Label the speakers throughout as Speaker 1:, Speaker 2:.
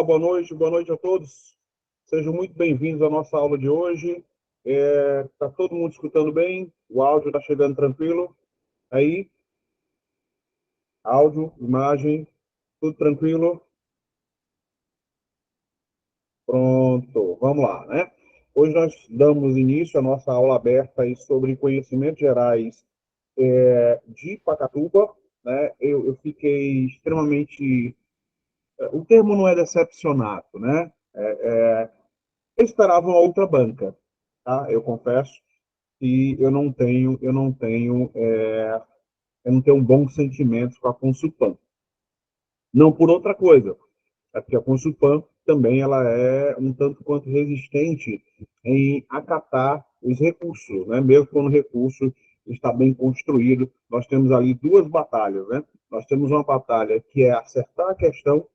Speaker 1: Boa noite a todos. Sejam muito bem-vindos à nossa aula de hoje. Tá todo mundo escutando bem? O áudio está chegando tranquilo? Aí, áudio, imagem, tudo tranquilo? Pronto, vamos lá, né? Hoje nós damos início à nossa aula aberta aí sobre conhecimentos gerais de Pacatuba, né? Eu fiquei extremamente... O termo não é decepcionado, né? Eu esperava uma outra banca, tá? Eu confesso que eu não tenho bons sentimentos com a Consulpan. Não por outra coisa, é porque a Consulpan também ela é um tanto quanto resistente em acatar os recursos, né? Mesmo quando o recurso está bem construído, nós temos ali duas batalhas, né? Nós temos uma batalha que é acertar a questão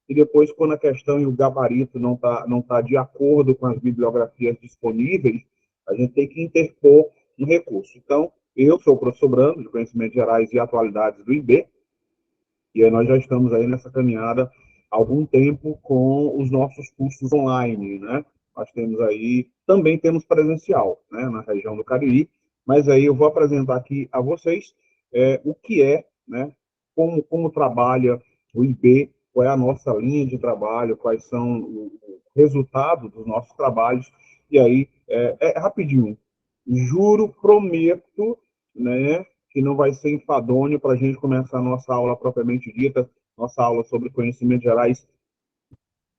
Speaker 1: e depois, quando a questão e o gabarito não tá de acordo com as bibliografias disponíveis, a gente tem que interpor um recurso. Então, eu sou o professor Brando, de Conhecimentos Gerais e Atualidades do IB, e aí nós já estamos aí nessa caminhada há algum tempo com os nossos cursos online, né? Nós temos aí, também temos presencial, né, na região do Cariri, mas aí eu vou apresentar aqui a vocês o que é, né, como trabalha o IB, qual é a nossa linha de trabalho, quais são os resultados dos nossos trabalhos, e aí, rapidinho, juro, prometo, né, que não vai ser enfadonho para a gente começar a nossa aula propriamente dita, nossa aula sobre conhecimentos gerais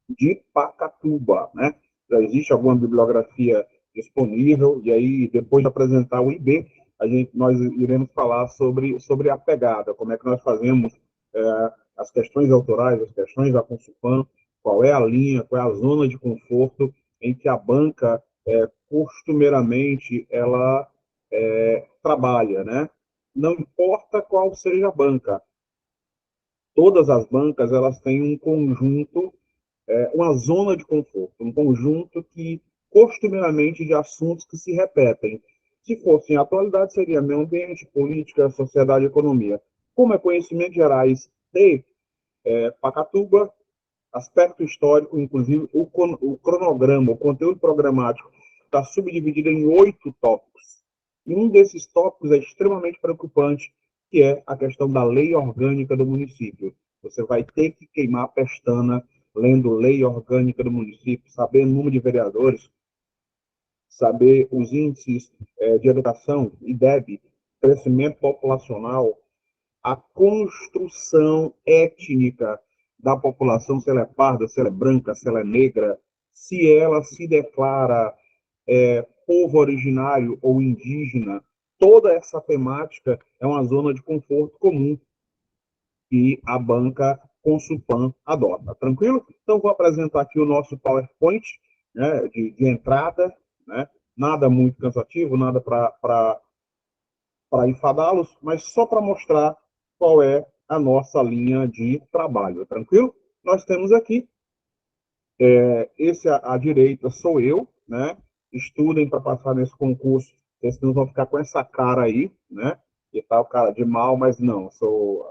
Speaker 1: de Pacatuba, né? Já existe alguma bibliografia disponível, e aí, depois de apresentar o IB, nós iremos falar sobre a pegada, como é que nós fazemos as questões autorais, as questões da Consulpan, qual é a linha, qual é a zona de conforto em que a banca, costumeiramente, ela trabalha, né? Não importa qual seja a banca, todas as bancas elas têm um conjunto, uma zona de conforto, um conjunto que costumeiramente de assuntos que se repetem. Se fossem atualidade, seria meio ambiente, política, sociedade e economia. Como é conhecimento gerais de Pacatuba, aspecto histórico, inclusive o cronograma, o conteúdo programático está subdividido em 8 tópicos. E um desses tópicos é extremamente preocupante, que é a questão da lei orgânica do município. Você vai ter que queimar a pestana lendo lei orgânica do município, saber o número de vereadores, saber os índices de educação, IDEB, crescimento populacional, a construção étnica da população, se ela é parda, se ela é branca, se ela é negra, se ela se declara povo originário ou indígena, toda essa temática é uma zona de conforto comum que a banca Consulpan adota. Tranquilo? Então, vou apresentar aqui o nosso PowerPoint, né, de entrada, né? Nada muito cansativo, nada para enfadá-los, mas só para mostrar qual é a nossa linha de trabalho, tranquilo? Nós temos aqui, esse à direita sou eu, né? Estudem para passar nesse concurso, vocês não vão ficar com essa cara aí, né? Que tá o cara de mal, mas não, sou,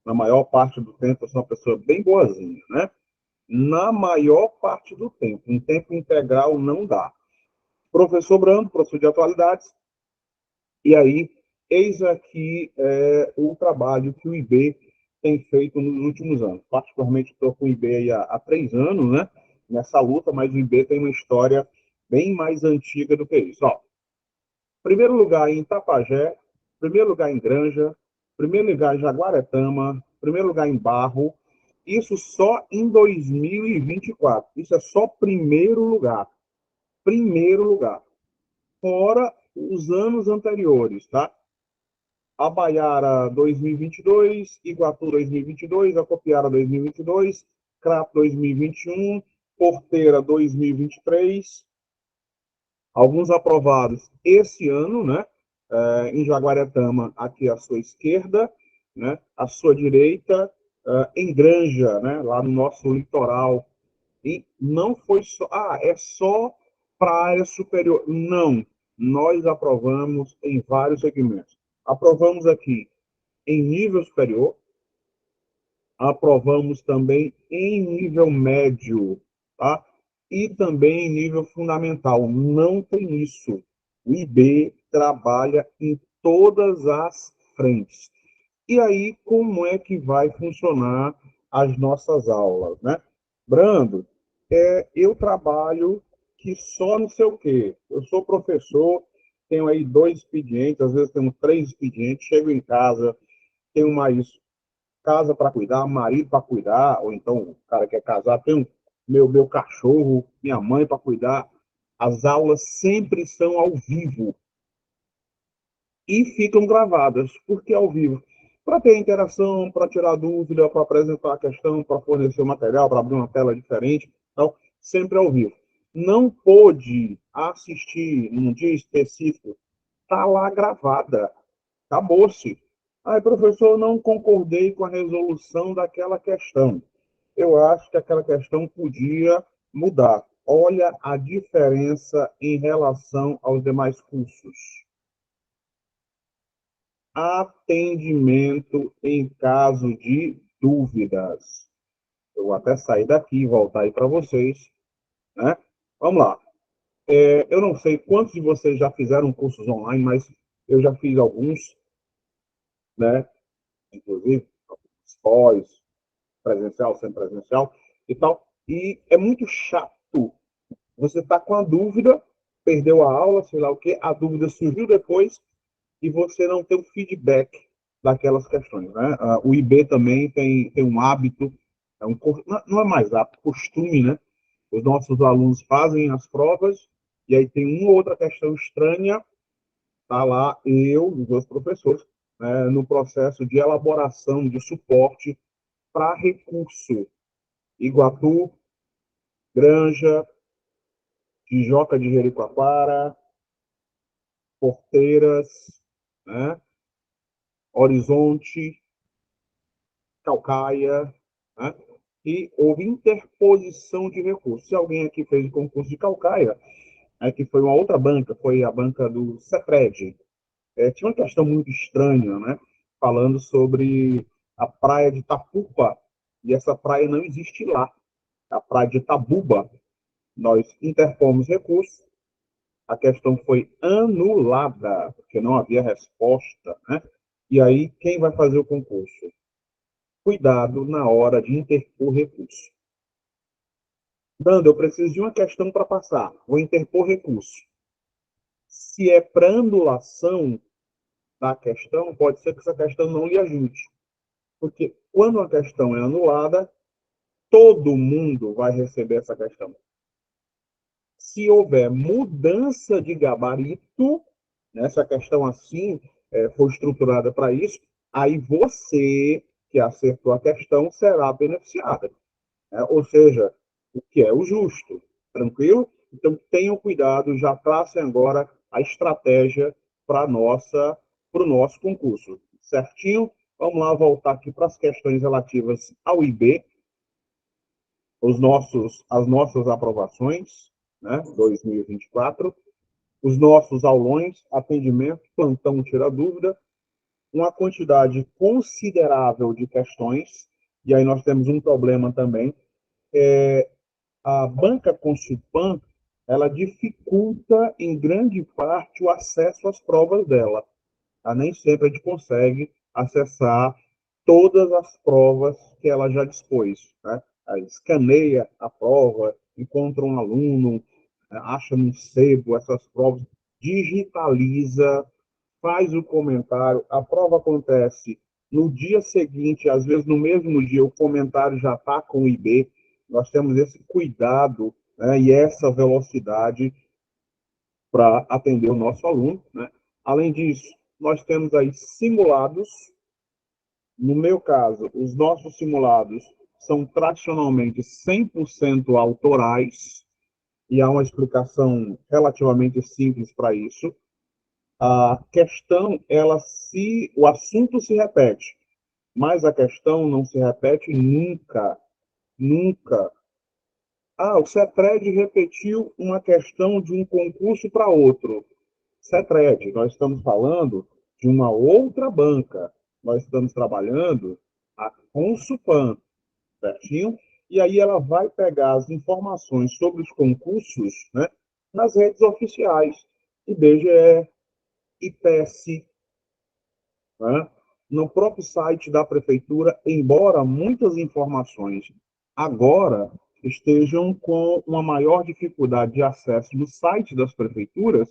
Speaker 1: na maior parte do tempo, eu sou uma pessoa bem boazinha, né? Na maior parte do tempo, em tempo integral não dá. Professor Brando, professor de atualidades, e aí, eis aqui o trabalho que o IB tem feito nos últimos anos. Particularmente, estou com o IB aí há 3 anos, né? Nessa luta, mas o IB tem uma história bem mais antiga do que isso. Ó, primeiro lugar em Itapajé, primeiro lugar em Granja, primeiro lugar em Jaguaretama, primeiro lugar em Barro. Isso só em 2024. Isso é só primeiro lugar. Primeiro lugar. Fora os anos anteriores, tá? Abaiara 2022, Iguatu 2022, Acopiara 2022, Crato 2021, Porteira 2023, alguns aprovados esse ano, né? Em Jaguaretama, aqui à sua esquerda, né? À sua direita, em Granja, né? Lá no nosso litoral. E não foi só, é só para a área superior. Não, nós aprovamos em vários segmentos. Aprovamos aqui em nível superior, aprovamos também em nível médio, tá? E também em nível fundamental. Não tem isso. O IB trabalha em todas as frentes. E aí, como é que vai funcionar as nossas aulas, né? Brando, eu trabalho que só não sei o quê. Eu sou professor, tenho aí 2 expedientes, às vezes tenho 3 expedientes, chego em casa, tenho mais casa para cuidar, marido para cuidar, ou então o cara quer casar, tem meu cachorro, minha mãe para cuidar. As aulas sempre são ao vivo e ficam gravadas, porque é ao vivo. Para ter interação, para tirar dúvida, para apresentar a questão, para fornecer material, para abrir uma tela diferente, então, sempre ao vivo. Não pôde assistir num dia específico, está lá gravada, acabou-se. Aí, professor, eu não concordei com a resolução daquela questão. Eu acho que aquela questão podia mudar. Olha a diferença em relação aos demais cursos. Atendimento em caso de dúvidas. Eu vou até sair daqui e voltar aí para vocês, né? Vamos lá. Eu não sei quantos de vocês já fizeram cursos online, mas eu já fiz alguns, né? Inclusive, pós, presencial, semipresencial e tal. E é muito chato. Você está com a dúvida, perdeu a aula, sei lá o quê, a dúvida surgiu depois e você não tem o feedback daquelas questões, né? O IB também tem um hábito, não é mais hábito, costume, né? Os nossos alunos fazem as provas e aí tem uma ou outra questão estranha, tá lá eu, os meus professores, né, no processo de elaboração de suporte para recurso. Iguatu, Granja, Tijoca de Jericoacoara, Porteiras, né? Horizonte, Calcaia, né? E houve interposição de recursos. Se alguém aqui fez o concurso de Calcaia, que foi uma outra banca, foi a banca do CEPRED, tinha uma questão muito estranha, né? Falando sobre a praia de Itapupa, e essa praia não existe lá. A praia de Itabuba, nós interpomos recursos, a questão foi anulada, porque não havia resposta, né? E aí, quem vai fazer o concurso? Cuidado na hora de interpor recurso. Dando, eu preciso de uma questão para passar. Vou interpor recurso. Se é para anulação da questão, pode ser que essa questão não lhe ajude. Porque quando a questão é anulada, todo mundo vai receber essa questão. Se houver mudança de gabarito, nessa questão assim, for estruturada para isso, aí você, que acertou a questão, será beneficiada. Ou seja, o que é o justo. Tranquilo? Então, tenham cuidado, já tracem agora a estratégia para o nosso concurso. Certinho? Vamos lá voltar aqui para as questões relativas ao IB, as nossas aprovações, né, 2024, os nossos aulões, atendimento, plantão, tira dúvida, uma quantidade considerável de questões, e aí nós temos um problema também, a banca Consulpan, ela dificulta em grande parte o acesso às provas dela. Nem sempre a gente consegue acessar todas as provas que ela já dispôs, né? Aí escaneia a prova, encontra um aluno, acha no sebo essas provas, digitaliza, faz o comentário, a prova acontece no dia seguinte, às vezes no mesmo dia, o comentário já está com o IB. Nós temos esse cuidado, né, e essa velocidade para atender o nosso aluno, né? Além disso, nós temos aí simulados. No meu caso, os nossos simulados são tradicionalmente 100% autorais, e há uma explicação relativamente simples para isso. A questão, o assunto se repete, mas a questão não se repete nunca, nunca. O CETRED repetiu uma questão de um concurso para outro. CETRED, nós estamos falando de uma outra banca. Nós estamos trabalhando a Consupan, certinho? E aí ela vai pegar as informações sobre os concursos, né, nas redes oficiais, IBGE, IPESP, né? No próprio site da prefeitura, embora muitas informações agora estejam com uma maior dificuldade de acesso no site das prefeituras,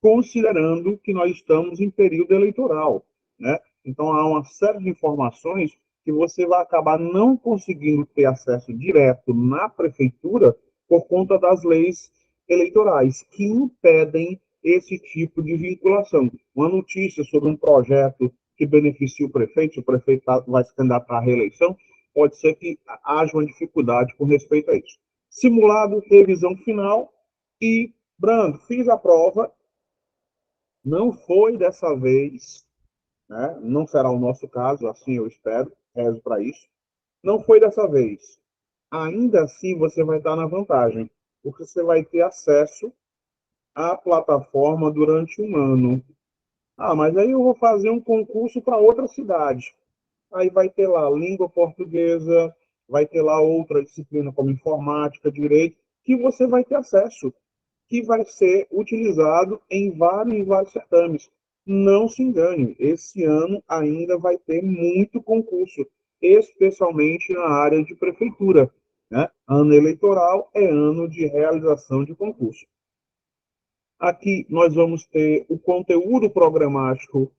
Speaker 1: considerando que nós estamos em período eleitoral, né? Então há uma série de informações que você vai acabar não conseguindo ter acesso direto na prefeitura por conta das leis eleitorais que impedem esse tipo de vinculação. Uma notícia sobre um projeto que beneficia o prefeito, se o prefeito vai se candidatar à reeleição, pode ser que haja uma dificuldade com respeito a isso. Simulado, revisão final e, Brando, fiz a prova, não foi dessa vez, né? Não será o nosso caso, assim eu espero, rezo para isso. Não foi dessa vez. Ainda assim, você vai estar na vantagem, porque você vai ter acesso à plataforma durante um ano. Ah, mas aí eu vou fazer um concurso para outra cidade. Aí vai ter lá língua portuguesa, vai ter lá outra disciplina como informática, direito, que você vai ter acesso, que vai ser utilizado em vários certames. Não se engane, esse ano ainda vai ter muito concurso, especialmente na área de prefeitura, né? Ano eleitoral é ano de realização de concurso. Aqui nós vamos ter o conteúdo programático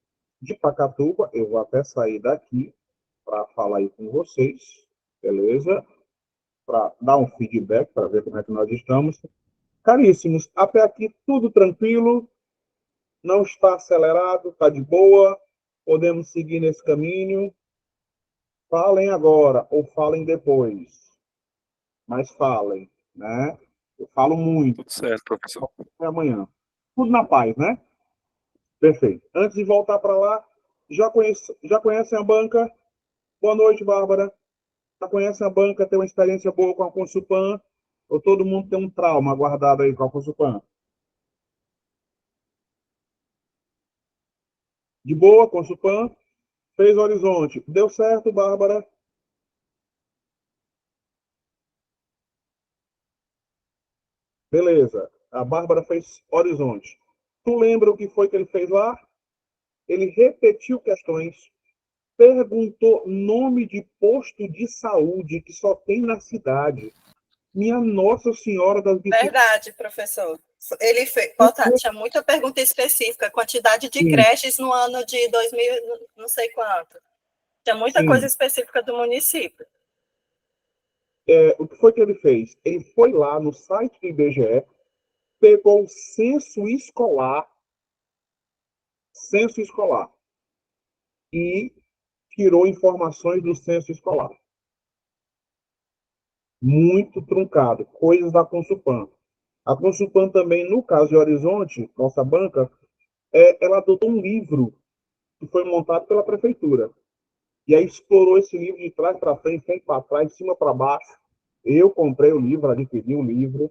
Speaker 1: de Pacatuba. Eu vou até sair daqui para falar aí com vocês, beleza? Para dar um feedback, para ver como é que nós estamos. Caríssimos, até aqui tudo tranquilo, não está acelerado, está de boa, podemos seguir nesse caminho. Falem agora ou falem depois, mas falem, né? Eu falo muito,
Speaker 2: Tudo certo, professor.
Speaker 1: até amanhã. Tudo na paz, né? Perfeito. Antes de voltar para lá, já conhecem a banca? Boa noite, Bárbara. Já conhecem a banca, tem uma experiência boa com a Consulpan? Ou todo mundo tem um trauma guardado aí com a Consulpan? De boa, Consulpan? Fez Horizonte. Deu certo, Bárbara? Beleza. A Bárbara fez Horizonte. Tu lembra o que foi que ele fez lá? Ele repetiu questões, perguntou nome de posto de saúde que só tem na cidade. Minha Nossa Senhora das Bicicletas.
Speaker 3: Verdade, professor. Ele fez, tinha muita pergunta específica, quantidade de
Speaker 1: Sim,
Speaker 3: creches no ano de 2000, não sei quanto. Tinha muita coisa
Speaker 1: sim.
Speaker 3: específica do município.
Speaker 1: O que foi que ele fez? Ele foi lá no site do IBGE, pegou o censo escolar, e tirou informações do censo escolar. Muito truncado, coisas da Consulpan. A Consulpan também, no caso de Horizonte, nossa banca, ela adotou um livro que foi montado pela prefeitura. E aí explorou esse livro de trás para frente para trás, de cima para baixo. Eu comprei o livro, adquiri o livro,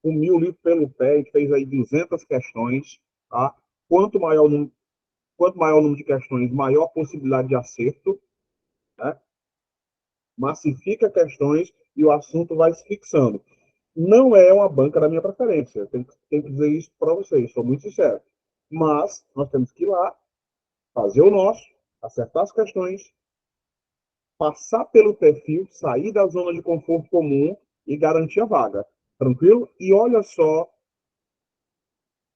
Speaker 1: comi o livro pelo pé e fez aí 200 questões. Tá? Quanto maior, quanto maior o número de questões, maior a possibilidade de acerto. Né? Massifica questões e o assunto vai se fixando. Não é uma banca da minha preferência, tenho que dizer isso para vocês, sou muito sincero. Mas nós temos que ir lá, fazer o nosso, acertar as questões, passar pelo perfil, sair da zona de conforto comum e garantir a vaga. Tranquilo? E olha só,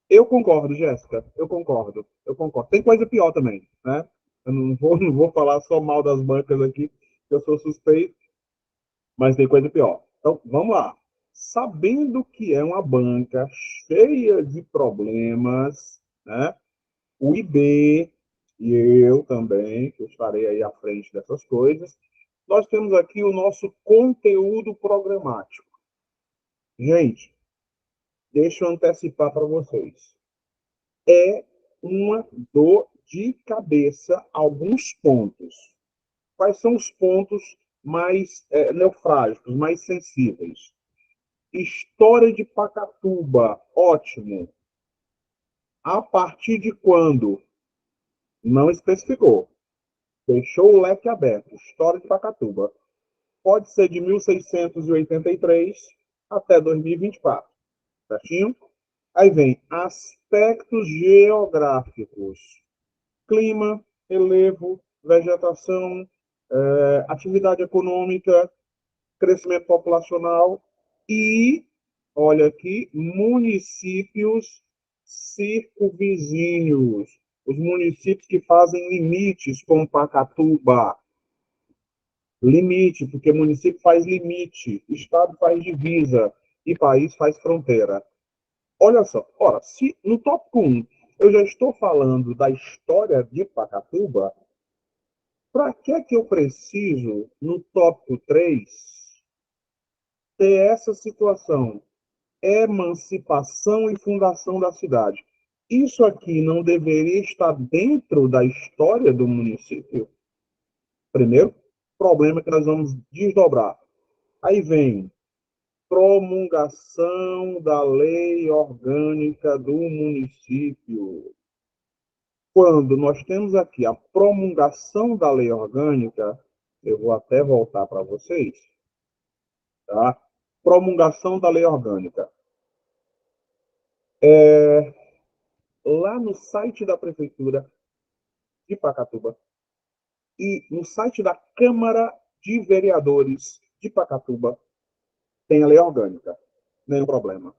Speaker 1: eu concordo, Jéssica, eu concordo, eu concordo. Tem coisa pior também, né? Eu não vou falar só mal das bancas aqui, que eu sou suspeito, mas tem coisa pior. Então, vamos lá. Sabendo que é uma banca cheia de problemas, né? O IB e eu também, que eu estarei aí à frente dessas coisas, nós temos aqui o nosso conteúdo programático. Gente, deixa eu antecipar para vocês. É uma dor de cabeça alguns pontos. Quais são os pontos mais neofrágicos, mais sensíveis? História de Pacatuba, ótimo. A partir de quando? Não especificou. Deixou o leque aberto. História de Pacatuba. Pode ser de 1683 até 2024. Certinho? Aí vem aspectos geográficos. Clima, relevo, vegetação, atividade econômica, crescimento populacional e, olha aqui, municípios circunvizinhos, os municípios que fazem limites com Pacatuba. Limite, porque município faz limite, estado faz divisa e país faz fronteira. Olha só, ora, se no tópico 1 eu já estou falando da história de Pacatuba, para que eu preciso, no tópico 3, ter essa situação? Emancipação e fundação da cidade. Isso aqui não deveria estar dentro da história do município? Primeiro problema que nós vamos desdobrar. Aí vem promulgação da lei orgânica do município. Quando nós temos aqui a promulgação da lei orgânica, eu vou até voltar para vocês, tá? Promulgação da lei orgânica. Lá no site da Prefeitura de Pacatuba e no site da Câmara de Vereadores de Pacatuba tem a lei orgânica. Nenhum problema.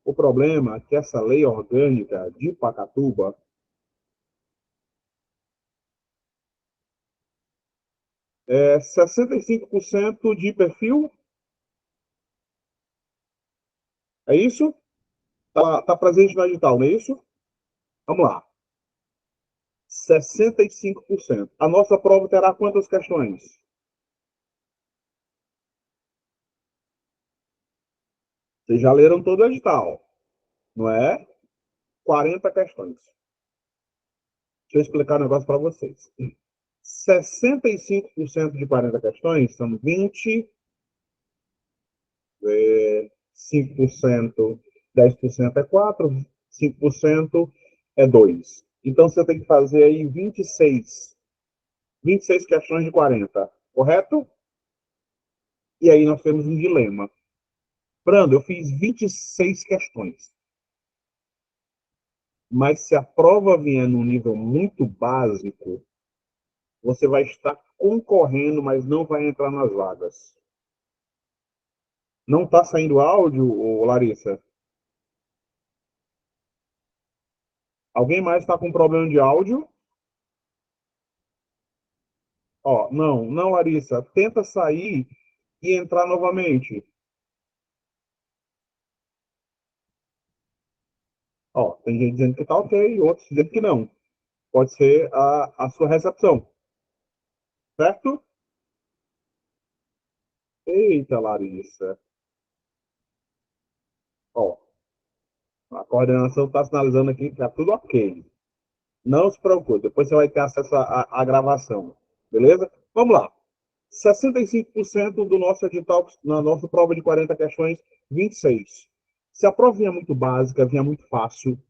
Speaker 1: O problema é que essa lei orgânica de Pacatuba é 65% de perfil. É isso? Tá presente na edital, não é isso? Vamos lá. 65%. A nossa prova terá quantas questões? Vocês já leram todo o edital, não é? 40 questões. Deixa eu explicar um negócio para vocês. 65% de 40 questões são 20, 5%, 10% é 4, 5% é 2. Então você tem que fazer aí 26 questões de 40, correto? E aí nós temos um dilema. Brando, eu fiz 26 questões. Mas se a prova vier num nível muito básico, você vai estar concorrendo, mas não vai entrar nas vagas. Não está saindo áudio, Larissa? Alguém mais está com problema de áudio? Ó, não, Larissa. Tenta sair e entrar novamente. Ó, tem gente dizendo que está ok, outros dizendo que não. Pode ser a sua recepção. Certo? Eita, Larissa. Ó, a coordenação está sinalizando aqui que está tudo ok. Não se preocupe, depois você vai ter acesso à gravação. Beleza? Vamos lá. 65% do nosso edital, na nossa prova de 40 questões, 26. Se a prova vinha muito básica, vinha muito fácil,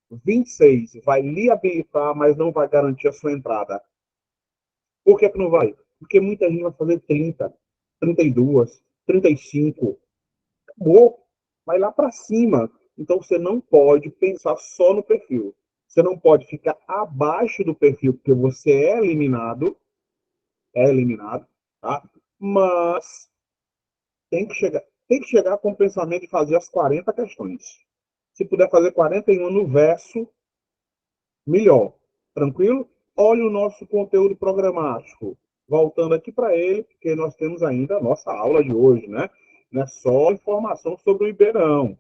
Speaker 1: 26 vai lhe habilitar, mas não vai garantir a sua entrada. Por que não vai? Porque muita gente vai fazer 30, 32, 35. Acabou. Vai lá para cima. Então você não pode pensar só no perfil. Você não pode ficar abaixo do perfil, porque você é eliminado, tá? Mas tem que chegar com o pensamento de fazer as 40 questões. Se puder fazer 41 no verso, melhor. Tranquilo? Olha o nosso conteúdo programático. Voltando aqui para ele, porque nós temos ainda a nossa aula de hoje, né? Não é só informação sobre o Iberão.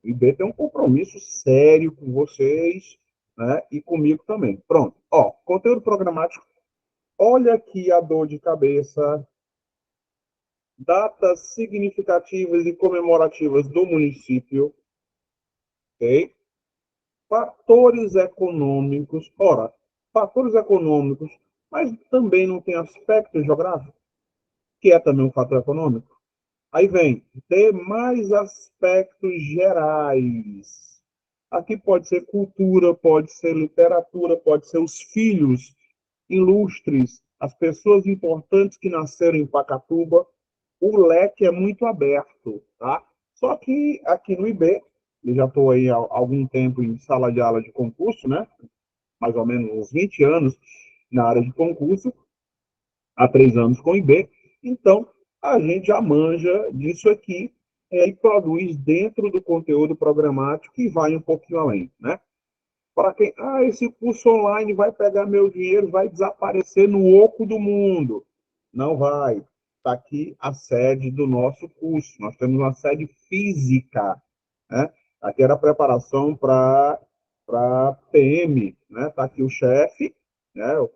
Speaker 1: O IB tem um compromisso sério com vocês, né? E comigo também. Pronto. Ó, conteúdo programático. Olha aqui a dor de cabeça. Datas significativas e comemorativas do município. Ok? Fatores econômicos. Ora, fatores econômicos, mas também não tem aspecto geográfico, que é também um fator econômico. Aí vem demais aspectos gerais. Aqui pode ser cultura, pode ser literatura, pode ser os filhos ilustres, as pessoas importantes que nasceram em Pacatuba, o leque é muito aberto, tá? Só que aqui no IB, eu já estou aí há algum tempo em sala de aula de concurso, né? Mais ou menos uns 20 anos na área de concurso, há 3 anos com o IB, então a gente já manja disso aqui e produz dentro do conteúdo programático e vai um pouquinho além, né? Para quem, esse curso online vai pegar meu dinheiro, vai desaparecer no oco do mundo. Não vai. Está aqui a sede do nosso curso. Nós temos uma sede física, né? Aqui era a preparação para PM, né? Está aqui o chefe, né? O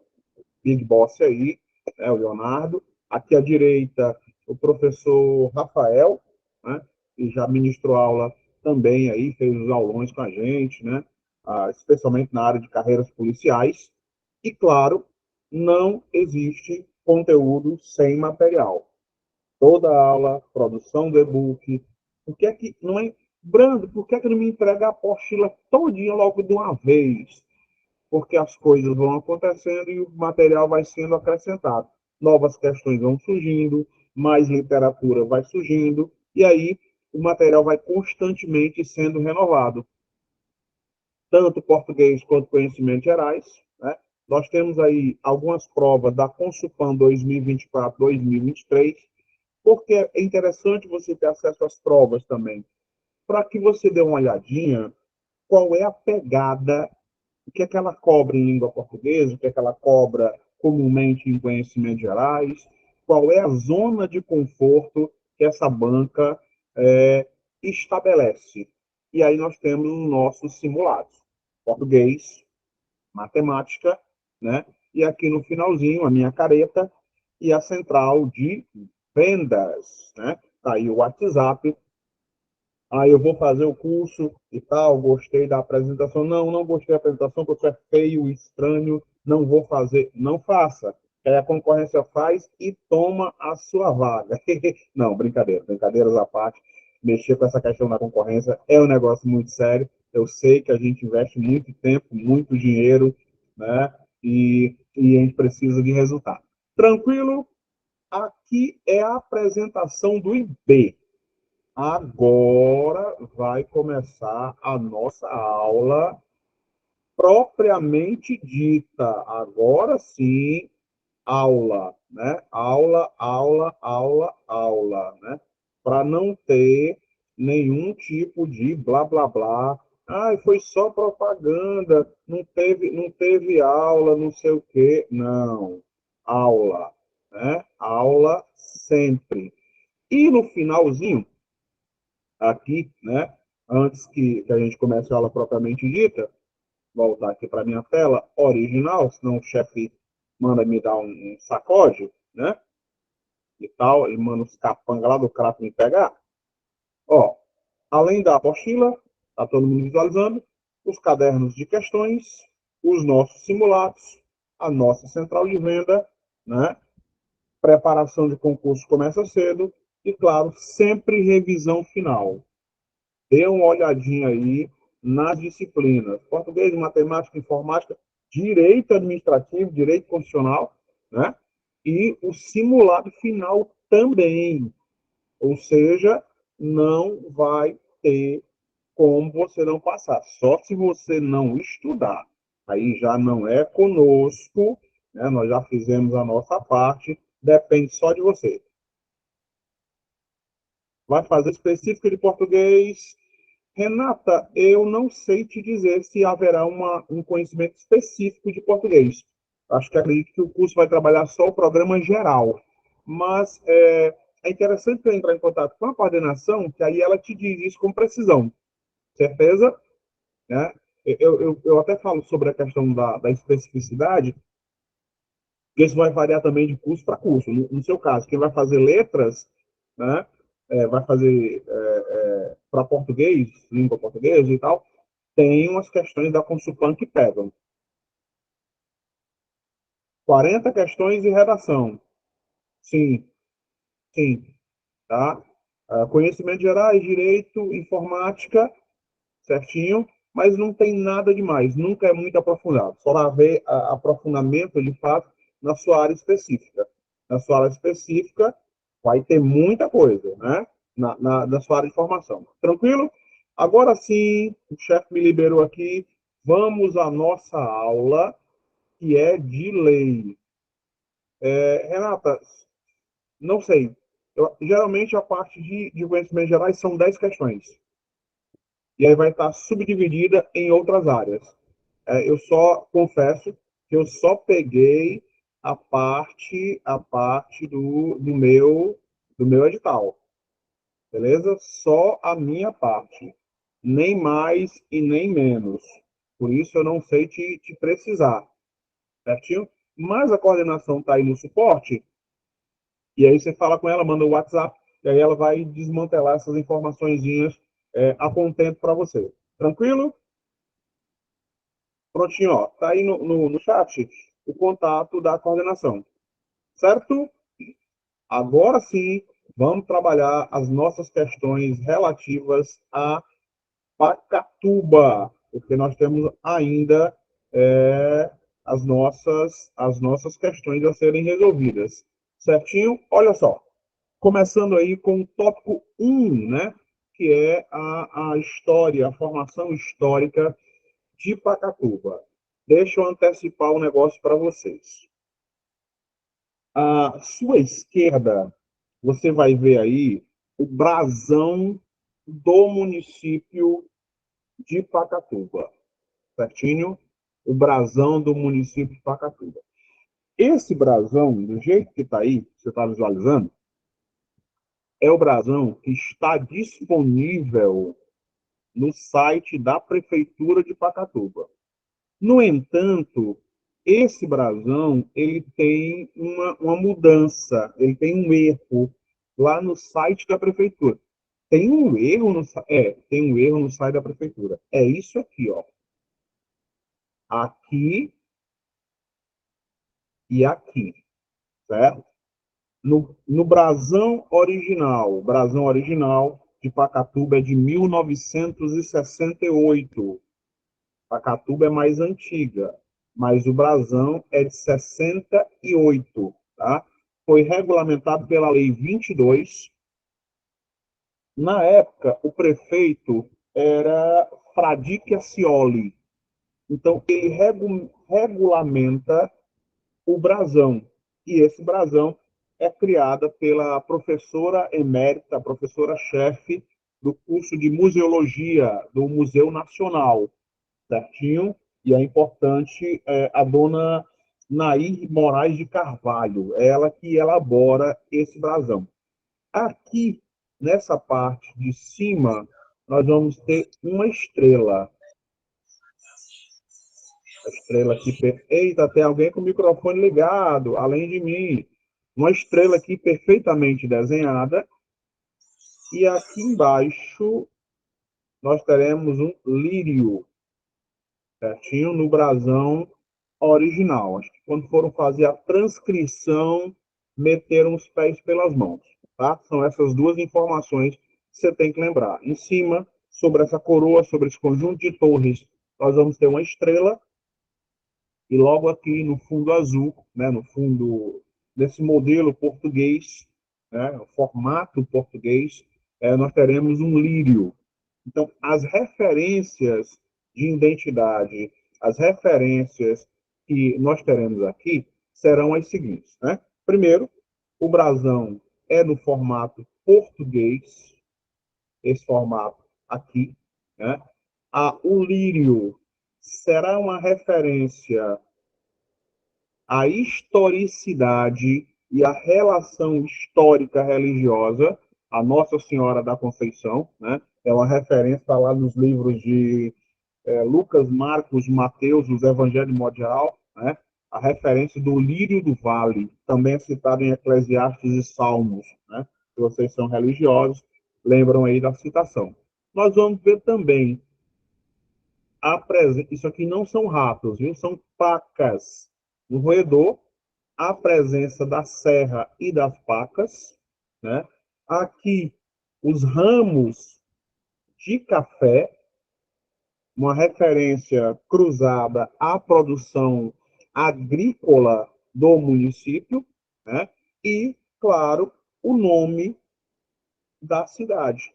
Speaker 1: Big Boss aí, né? O Leonardo. Aqui à direita, o professor Rafael, né? Que já ministrou aula também aí, fez os aulões com a gente, né? Especialmente na área de carreiras policiais. E, claro, não existe conteúdo sem material. Toda aula, produção do e-book. Por que é que não é. Brando, por que é que não me entrega a apostila todinha logo de uma vez? Porque as coisas vão acontecendo e o material vai sendo acrescentado. Novas questões vão surgindo, mais literatura vai surgindo, e aí o material vai constantemente sendo renovado, tanto português quanto conhecimentos gerais, né? Nós temos aí algumas provas da Consulpan 2024-2023, porque é interessante você ter acesso às provas também, para que você dê uma olhadinha qual é a pegada, o que é que ela cobra em língua portuguesa, o que é que ela cobra comumente em conhecimentos gerais, qual é a zona de conforto que essa banca estabelece. E aí nós temos os nossos simulados. Português, matemática, né? E aqui no finalzinho, a minha careta e a central de vendas, né? Tá aí o WhatsApp. Aí eu vou fazer o curso e tal, gostei da apresentação. Não, não gostei da apresentação, porque é feio, estranho, não vou fazer. Não faça. Aí a concorrência faz e toma a sua vaga. Não, brincadeira, brincadeiras à parte. Mexer com essa questão da concorrência é um negócio muito sério. Eu sei que a gente investe muito tempo, muito dinheiro, né? E a gente precisa de resultado. Tranquilo? Aqui é a apresentação do IB. Agora vai começar a nossa aula propriamente dita. Agora sim, aula, né? Aula, aula, aula, aula, né? Para não ter nenhum tipo de blá blá blá. Foi só propaganda, não teve aula, não sei o quê. Não, aula, né? Aula sempre. E no finalzinho, aqui, né? Antes que a gente comece a aula propriamente dita, voltar aqui para minha tela original, senão o chefe manda me dar um sacode, né? E tal, ele manda os capangas lá do crato me pegar. Ó, além da apostila, tá todo mundo visualizando, os cadernos de questões, os nossos simulados, a nossa central de venda, né? Preparação de concurso começa cedo e, claro, sempre revisão final. Dê uma olhadinha aí nas disciplinas: português, matemática, informática, direito administrativo, direito constitucional, né? E o simulado final também. Ou seja, não vai ter como você não passar. Só se você não estudar. Aí já não é conosco, né? Nós já fizemos a nossa parte, depende só de você. Vai fazer específico de português. Renata, eu não sei te dizer se haverá um conhecimento específico de português. Acho que acredito que o curso vai trabalhar só o programa geral. Mas é interessante você entrar em contato com a coordenação, que aí ela te diz isso com precisão. Certeza? Né? Eu até falo sobre a questão da especificidade, porque isso vai variar também de curso para curso. No seu caso, quem vai fazer letras, né, vai fazer para português, língua portuguesa e tal, tem umas questões da Consulpan que pegam. 40 questões de redação. Sim, sim. Tá? Conhecimentos gerais, direito, informática, certinho. mas não tem nada demais, nunca é muito aprofundado. Só vai haver aprofundamento, de fato, na sua área específica. Na sua área específica, vai ter muita coisa, né? Na sua área de formação. Tranquilo? Agora sim, o chefe me liberou aqui. Vamos à nossa aula, que é de lei. Renata, não sei. Geralmente a parte de conhecimentos gerais são 10 questões. E aí vai estar subdividida em outras áreas. Eu só confesso que eu só peguei a parte do meu edital. Beleza? Só a minha parte. Nem mais e nem menos. Por isso eu não sei te precisar. Certinho? Mas a coordenação está aí no suporte. E aí você fala com ela, manda o WhatsApp, e aí ela vai desmantelar essas informaçõezinhas a contento para você. Tranquilo? Prontinho, ó. Tá aí no chat o contato da coordenação. Certo? Agora sim, vamos trabalhar as nossas questões relativas a Pacatuba, porque nós temos ainda as nossas questões a serem resolvidas. Certinho? Olha só. Começando aí com o tópico 1, né? Que é a história, a formação histórica de Pacatuba. Deixa eu antecipar um negócio para vocês. À sua esquerda, você vai ver aí o brasão do município de Pacatuba, certinho? O brasão do município de Pacatuba. Esse brasão, do jeito que está aí, você está visualizando, é o brasão que está disponível no site da Prefeitura de Pacatuba. No entanto, esse brasão ele tem uma mudança, ele tem um erro lá no site da Prefeitura. Tem um erro tem um erro no site da Prefeitura. É isso aqui, ó. Aqui e aqui, certo? No o brasão original de Pacatuba é de 1968. Pacatuba é mais antiga, mas o brasão é de 68, tá? Foi regulamentado pela Lei 22. Na época, o prefeito era Fradique Ascioli. Então, ele regulamenta o brasão. E esse brasão é criada pela professora emérita, professora-chefe do curso de museologia do Museu Nacional, certinho? E é importante a dona Nair Moraes de Carvalho, ela que elabora esse brasão. Aqui, nessa parte de cima, nós vamos ter uma estrela. A estrela aqui. Eita, tem alguém com o microfone ligado, além de mim. Uma estrela aqui perfeitamente desenhada. E aqui embaixo nós teremos um lírio, certinho, no brasão original. Acho que quando foram fazer a transcrição, meteram os pés pelas mãos. Tá? São essas duas informações que você tem que lembrar. Em cima, sobre essa coroa, sobre esse conjunto de torres, nós vamos ter uma estrela. E logo aqui no fundo azul, né, no fundo desse modelo português, né, o formato português, nós teremos um lírio. Então, as referências de identidade, as referências que nós teremos aqui serão as seguintes, né? Primeiro, o brasão é no formato português, esse formato aqui, né? O lírio será uma referência à historicidade e à relação histórica religiosa, a Nossa Senhora da Conceição, né? É uma referência lá nos livros de Lucas, Marcos, Mateus, os Evangelhos de modo geral, né? A referência do lírio do vale, também é citado em Eclesiastes e Salmos, né? Se vocês são religiosos, lembram aí da citação. Nós vamos ver também isso aqui não são ratos, viu? São pacas. No roedor, a presença da serra e das pacas, né? Aqui, os ramos de café, uma referência cruzada à produção agrícola do município, né? E, claro, o nome da cidade.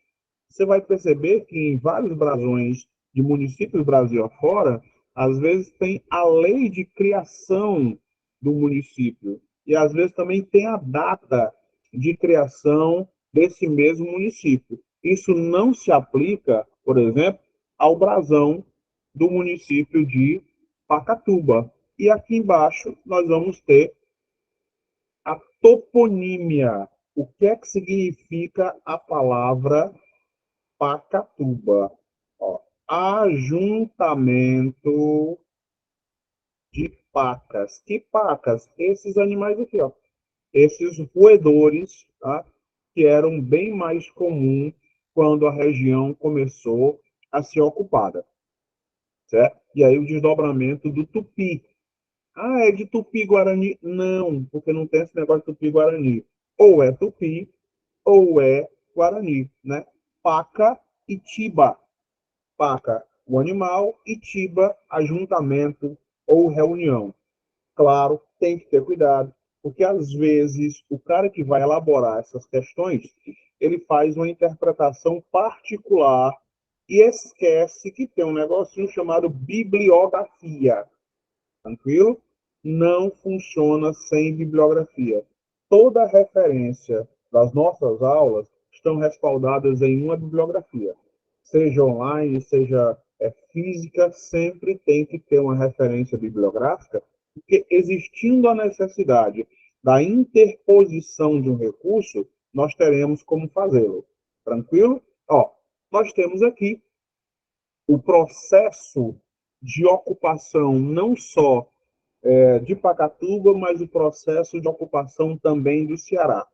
Speaker 1: Você vai perceber que em vários brasões de municípios Brasil afora, às vezes tem a lei de criação do município e às vezes também tem a data de criação desse mesmo município. Isso não se aplica, por exemplo, ao brasão do município de Pacatuba. E aqui embaixo nós vamos ter a toponímia. O que é que significa a palavra Pacatuba? Ó, ajuntamento de pacas. Que pacas? Esses animais aqui, ó. Esses roedores, tá? Que eram bem mais comuns quando a região começou a ser ocupada, certo? E aí o desdobramento do tupi. Ah, é de tupi-guarani? Não, porque não tem esse negócio de tupi-guarani. Ou é tupi, ou é guarani, né? Paca e tiba. Paca, o animal, e tiba, ajuntamento ou reunião. Claro, tem que ter cuidado, porque às vezes o cara que vai elaborar essas questões, ele faz uma interpretação particular e esquece que tem um negocinho chamado bibliografia. Tranquilo? Não funciona sem bibliografia. Toda referência das nossas aulas estão respaldadas em uma bibliografia. Seja online, seja física, sempre tem que ter uma referência bibliográfica, porque existindo a necessidade da interposição de um recurso, nós teremos como fazê-lo. Tranquilo? Ó, nós temos aqui o processo de ocupação não só de Pacatuba, mas o processo de ocupação também do Ceará.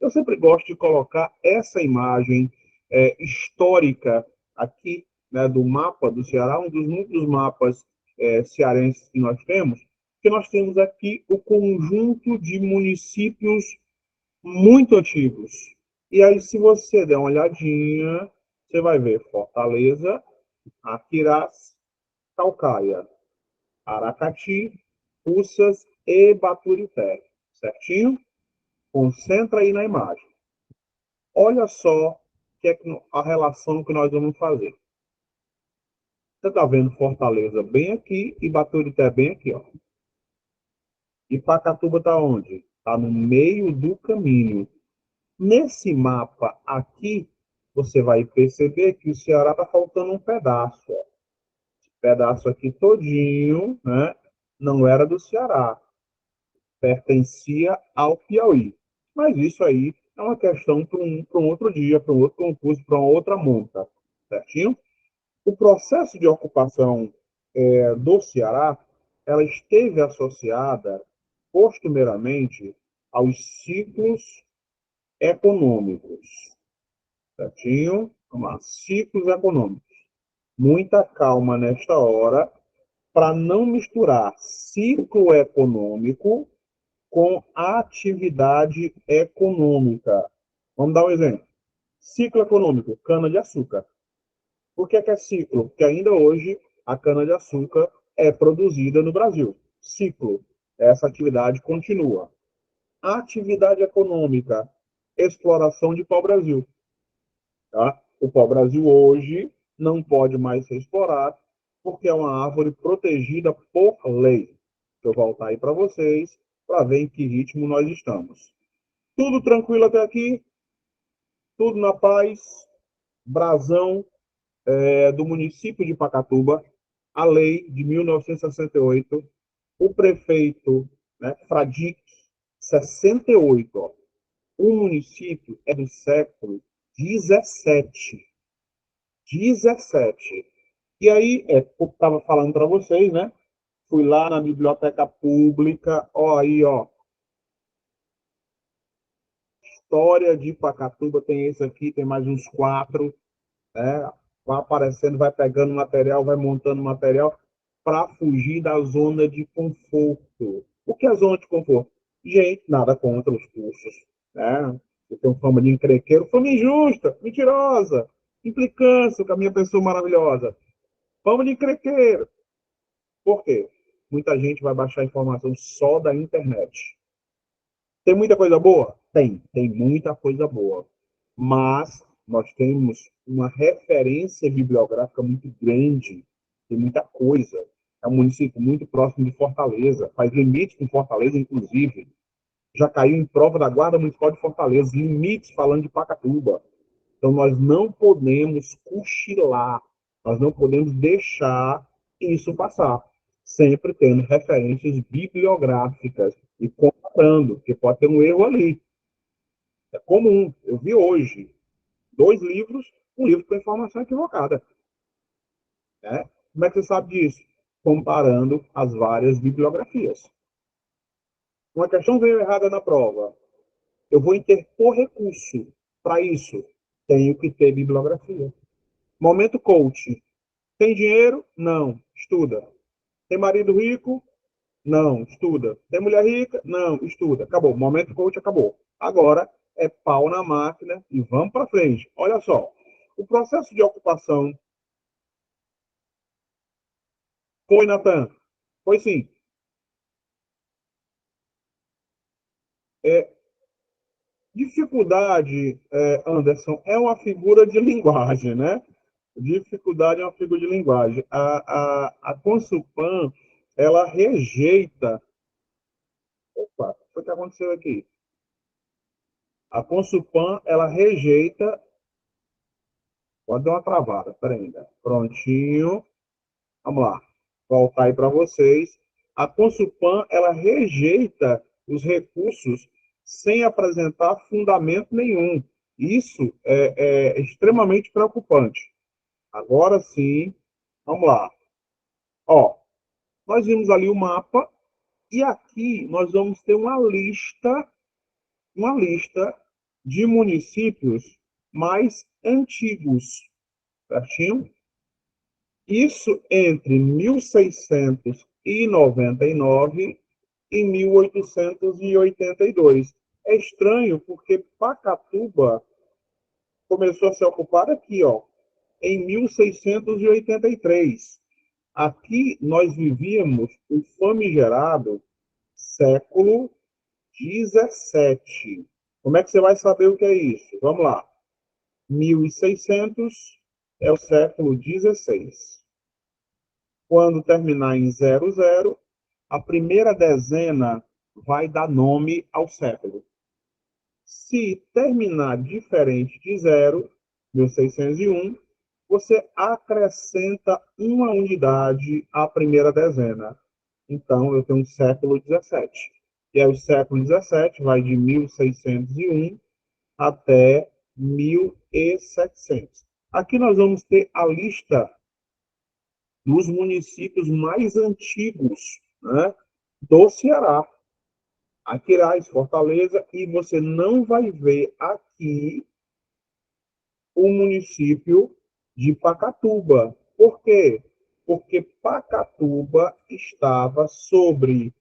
Speaker 1: Eu sempre gosto de colocar essa imagem histórica aqui, né, do mapa do Ceará, um dos muitos mapas cearenses que nós temos, que nós temos aqui o conjunto de municípios muito antigos. E aí, se você der uma olhadinha, você vai ver Fortaleza, Aquirás, Calcaia, Aracati, Puças e Baturité. Certinho? Concentra aí na imagem. Olha só que é a relação que nós vamos fazer. Você está vendo Fortaleza bem aqui e Baturité bem aqui, ó. E Pacatuba está onde? Está no meio do caminho. Nesse mapa aqui, você vai perceber que o Ceará está faltando um pedaço. Ó. Esse pedaço aqui todinho, né? Não era do Ceará. Pertencia ao Piauí. Mas isso aí é uma questão para um outro dia, para um outro concurso, para uma outra monta. Certinho? O processo de ocupação do Ceará, ela esteve associada costumeiramente aos ciclos econômicos. Certinho? Vamos lá. Ciclos econômicos. Muita calma nesta hora para não misturar ciclo econômico com atividade econômica. Vamos dar um exemplo. Ciclo econômico, cana-de-açúcar. Por que é ciclo? Porque ainda hoje a cana-de-açúcar é produzida no Brasil. Ciclo, essa atividade continua. Atividade econômica, exploração de pau-brasil. Tá? O pau-brasil hoje não pode mais ser explorado porque é uma árvore protegida por lei. Deixa eu voltar aí para vocês para ver em que ritmo nós estamos. Tudo tranquilo até aqui? Tudo na paz? Brasão do município de Pacatuba, a lei de 1968, o prefeito, né, Fradique, 68, ó. O município é do século 17. 17. E aí, eu estava falando para vocês, né? Fui lá na biblioteca pública, ó, aí, ó. História de Pacatuba, tem esse aqui, tem mais uns 4, né? Vai aparecendo, vai pegando material, vai montando material para fugir da zona de conforto. O que é a zona de conforto? Gente, nada contra os cursos, né? Eu tenho fama de encrenqueiro, fama injusta, mentirosa, implicância com a minha pessoa maravilhosa. Pão de encrenqueiro. Por quê? Muita gente vai baixar informação só da internet. Tem muita coisa boa? Tem muita coisa boa. Mas nós temos uma referência bibliográfica muito grande, tem muita coisa. É um município muito próximo de Fortaleza, faz limite com Fortaleza, inclusive. Já caiu em prova da Guarda Municipal de Fortaleza, limites falando de Pacatuba. Então, nós não podemos cochilar, nós não podemos deixar isso passar, sempre tendo referências bibliográficas e comparando, porque pode ter um erro ali. É comum. Eu vi hoje 2 livros, um livro com informação equivocada. Né? Como é que você sabe disso? Comparando as várias bibliografias. Uma questão veio errada na prova. Eu vou interpor recurso para isso. Tenho que ter bibliografia. Momento coach. Tem dinheiro? Não. Estuda. Tem marido rico? Não. Estuda. Tem mulher rica? Não. Estuda. Acabou. Momento coach acabou. Agora é pau na máquina e vamos para frente. Olha só. O processo de ocupação foi, Natan? Foi sim. É, dificuldade, Anderson, é uma figura de linguagem, né? Dificuldade é uma figura de linguagem. A Consulpan, ela rejeita. Opa, o que aconteceu aqui? A Consulpan, ela rejeita. Pode dar uma travada, peraí ainda. Prontinho. Vamos lá. Voltar aí para vocês. A Consulpan, ela rejeita os recursos sem apresentar fundamento nenhum. Isso é extremamente preocupante. Agora sim, vamos lá. Ó, nós vimos ali o mapa e aqui nós vamos ter uma lista de municípios mais antigos, certinho? Isso entre 1699 e 1882. É estranho porque Pacatuba começou a ser ocupada aqui, ó, em 1683. Aqui nós vivíamos o famigerado século XVII. Como é que você vai saber o que é isso? Vamos lá. 1600 é o século XVI. Quando terminar em 00, a primeira dezena vai dar nome ao século. Se terminar diferente de 0, 1601, você acrescenta uma unidade à primeira dezena. Então, eu tenho um século XVII. E aí, o século XVII vai de 1601 até 1700. Aqui nós vamos ter a lista dos municípios mais antigos, né, do Ceará. Aquiraz, Fortaleza, e você não vai ver aqui o município de Pacatuba. Por quê? Porque Pacatuba estava sobre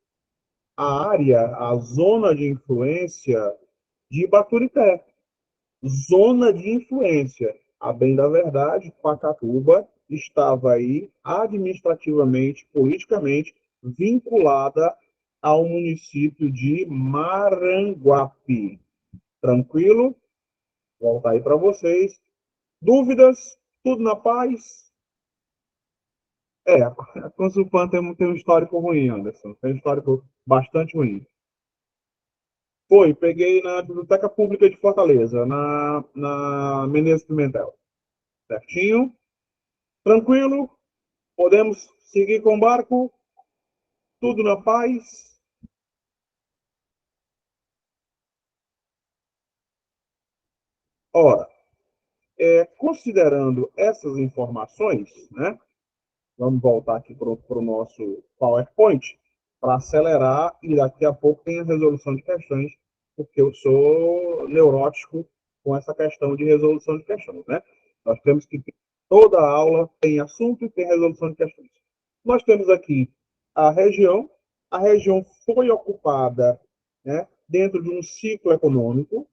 Speaker 1: a área, a zona de influência de Baturité. Zona de influência. A bem da verdade, Pacatuba estava aí administrativamente, politicamente, vinculada ao município de Maranguape. Tranquilo? Voltar aí para vocês. Dúvidas? Tudo na paz? A Consulpan tem um histórico ruim, Anderson. Tem um histórico bastante ruim. Foi, peguei na Biblioteca Pública de Fortaleza, na Menezes Pimentel. Certinho? Tranquilo? Podemos seguir com o barco? Tudo na paz? Ora, considerando essas informações, né? Vamos voltar aqui para o nosso PowerPoint para acelerar e daqui a pouco tem a resolução de questões, porque eu sou neurótico com essa questão de resolução de questões, né? Nós temos que toda aula tem assunto e tem resolução de questões. Nós temos aqui a região foi ocupada, né, dentro de um ciclo econômico.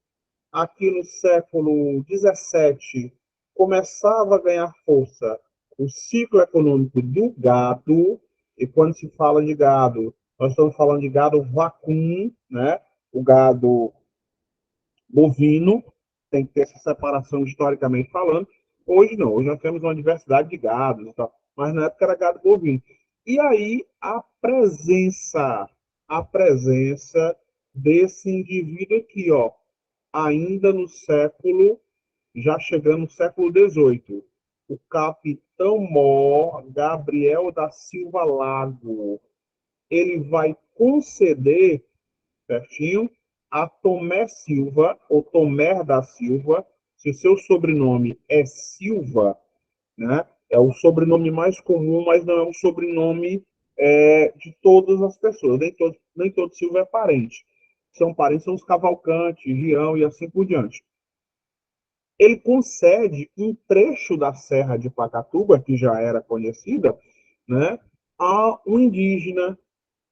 Speaker 1: Aqui no século XVII começava a ganhar força o ciclo econômico do gado, e quando se fala de gado, nós estamos falando de gado vacum, né? O gado bovino, tem que ter essa separação historicamente falando. Hoje não, hoje nós temos uma diversidade de gados e tal, mas na época era gado bovino. E aí a presença desse indivíduo aqui, ó, ainda no século, já chegando no século XVIII, o capitão Mor Gabriel da Silva Lago, ele vai conceder, certinho, a Tomé Silva, ou Tomé da Silva, se o seu sobrenome é Silva, né? É o sobrenome mais comum, mas não é um sobrenome de todas as pessoas. Nem todo Silva é parente. São parentes, são os Cavalcante, Rião e assim por diante. Ele concede um trecho da Serra de Pacatuba, que já era conhecida, né, a um indígena,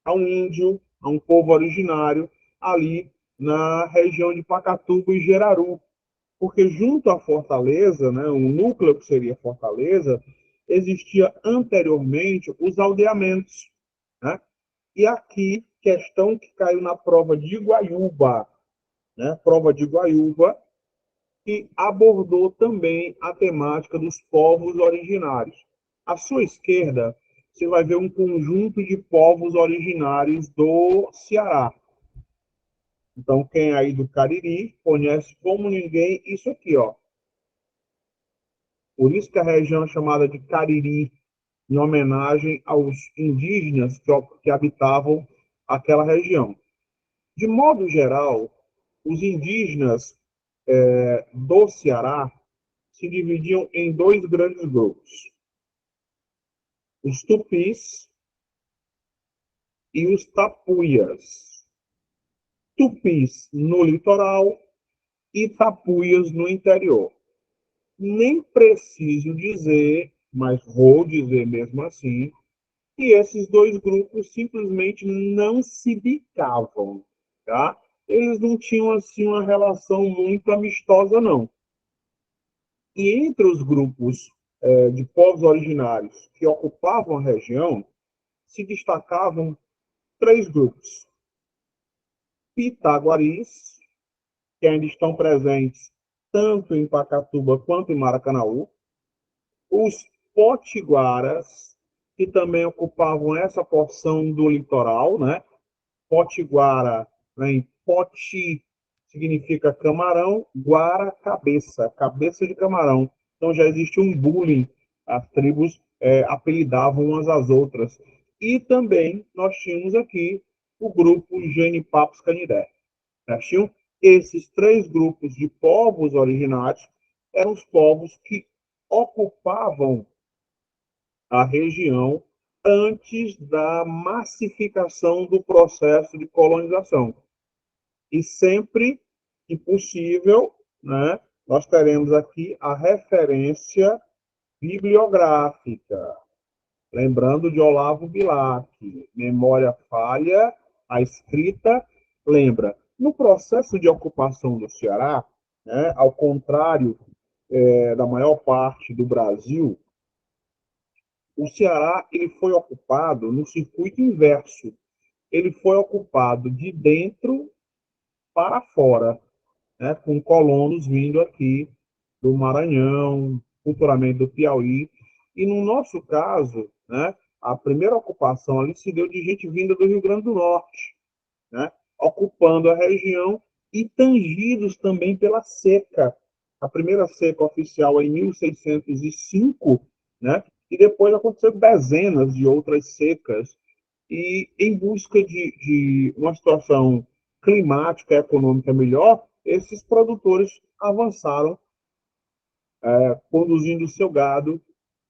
Speaker 1: a um índio, a um povo originário ali na região de Pacatuba e Geraru, porque junto à Fortaleza, né, o núcleo que seria Fortaleza, existia anteriormente os aldeamentos, né? E aqui, questão que caiu na prova de Guaiúba, né? Prova de Guaiúba, que abordou também a temática dos povos originários. À sua esquerda, você vai ver um conjunto de povos originários do Ceará. Então, quem é aí do Cariri conhece como ninguém isso aqui, ó. Por isso que a região é chamada de Cariri, em homenagem aos indígenas que habitavam aquela região. De modo geral, os indígenas do Ceará se dividiam em dois grandes grupos: os tupis e os tapuias. Tupis no litoral e tapuias no interior. Nem preciso dizer, mas vou dizer mesmo assim, que esses dois grupos simplesmente não se bicavam, tá? Eles não tinham assim uma relação muito amistosa, não. E entre os grupos de povos originários que ocupavam a região, se destacavam três grupos: pitaguaris, que ainda estão presentes tanto em Pacatuba quanto em Maracanaú, os potiguaras, que também ocupavam essa porção do litoral, né? Potiguara, né? Poti significa camarão, guara, cabeça, cabeça de camarão. Então já existe um bullying, as tribos apelidavam umas às outras. E também nós tínhamos aqui o grupo Genipapo Canidé. Certinho? Esses três grupos de povos originários eram os povos que ocupavam a região antes da massificação do processo de colonização. E sempre que possível, né, nós teremos aqui a referência bibliográfica. Lembrando de Olavo Bilac, memória falha, a escrita lembra. No processo de ocupação do Ceará, né, ao contrário da maior parte do Brasil, o Ceará ele foi ocupado no circuito inverso. Ele foi ocupado de dentro para fora, né, com colonos vindo aqui do Maranhão, futuramente do Piauí. E no nosso caso, né, a primeira ocupação ali se deu de gente vinda do Rio Grande do Norte, né, ocupando a região e tangidos também pela seca. A primeira seca oficial é em 1605, né, e depois aconteceram dezenas de outras secas. E em busca de uma situação climática e econômica melhor, esses produtores avançaram conduzindo o seu gado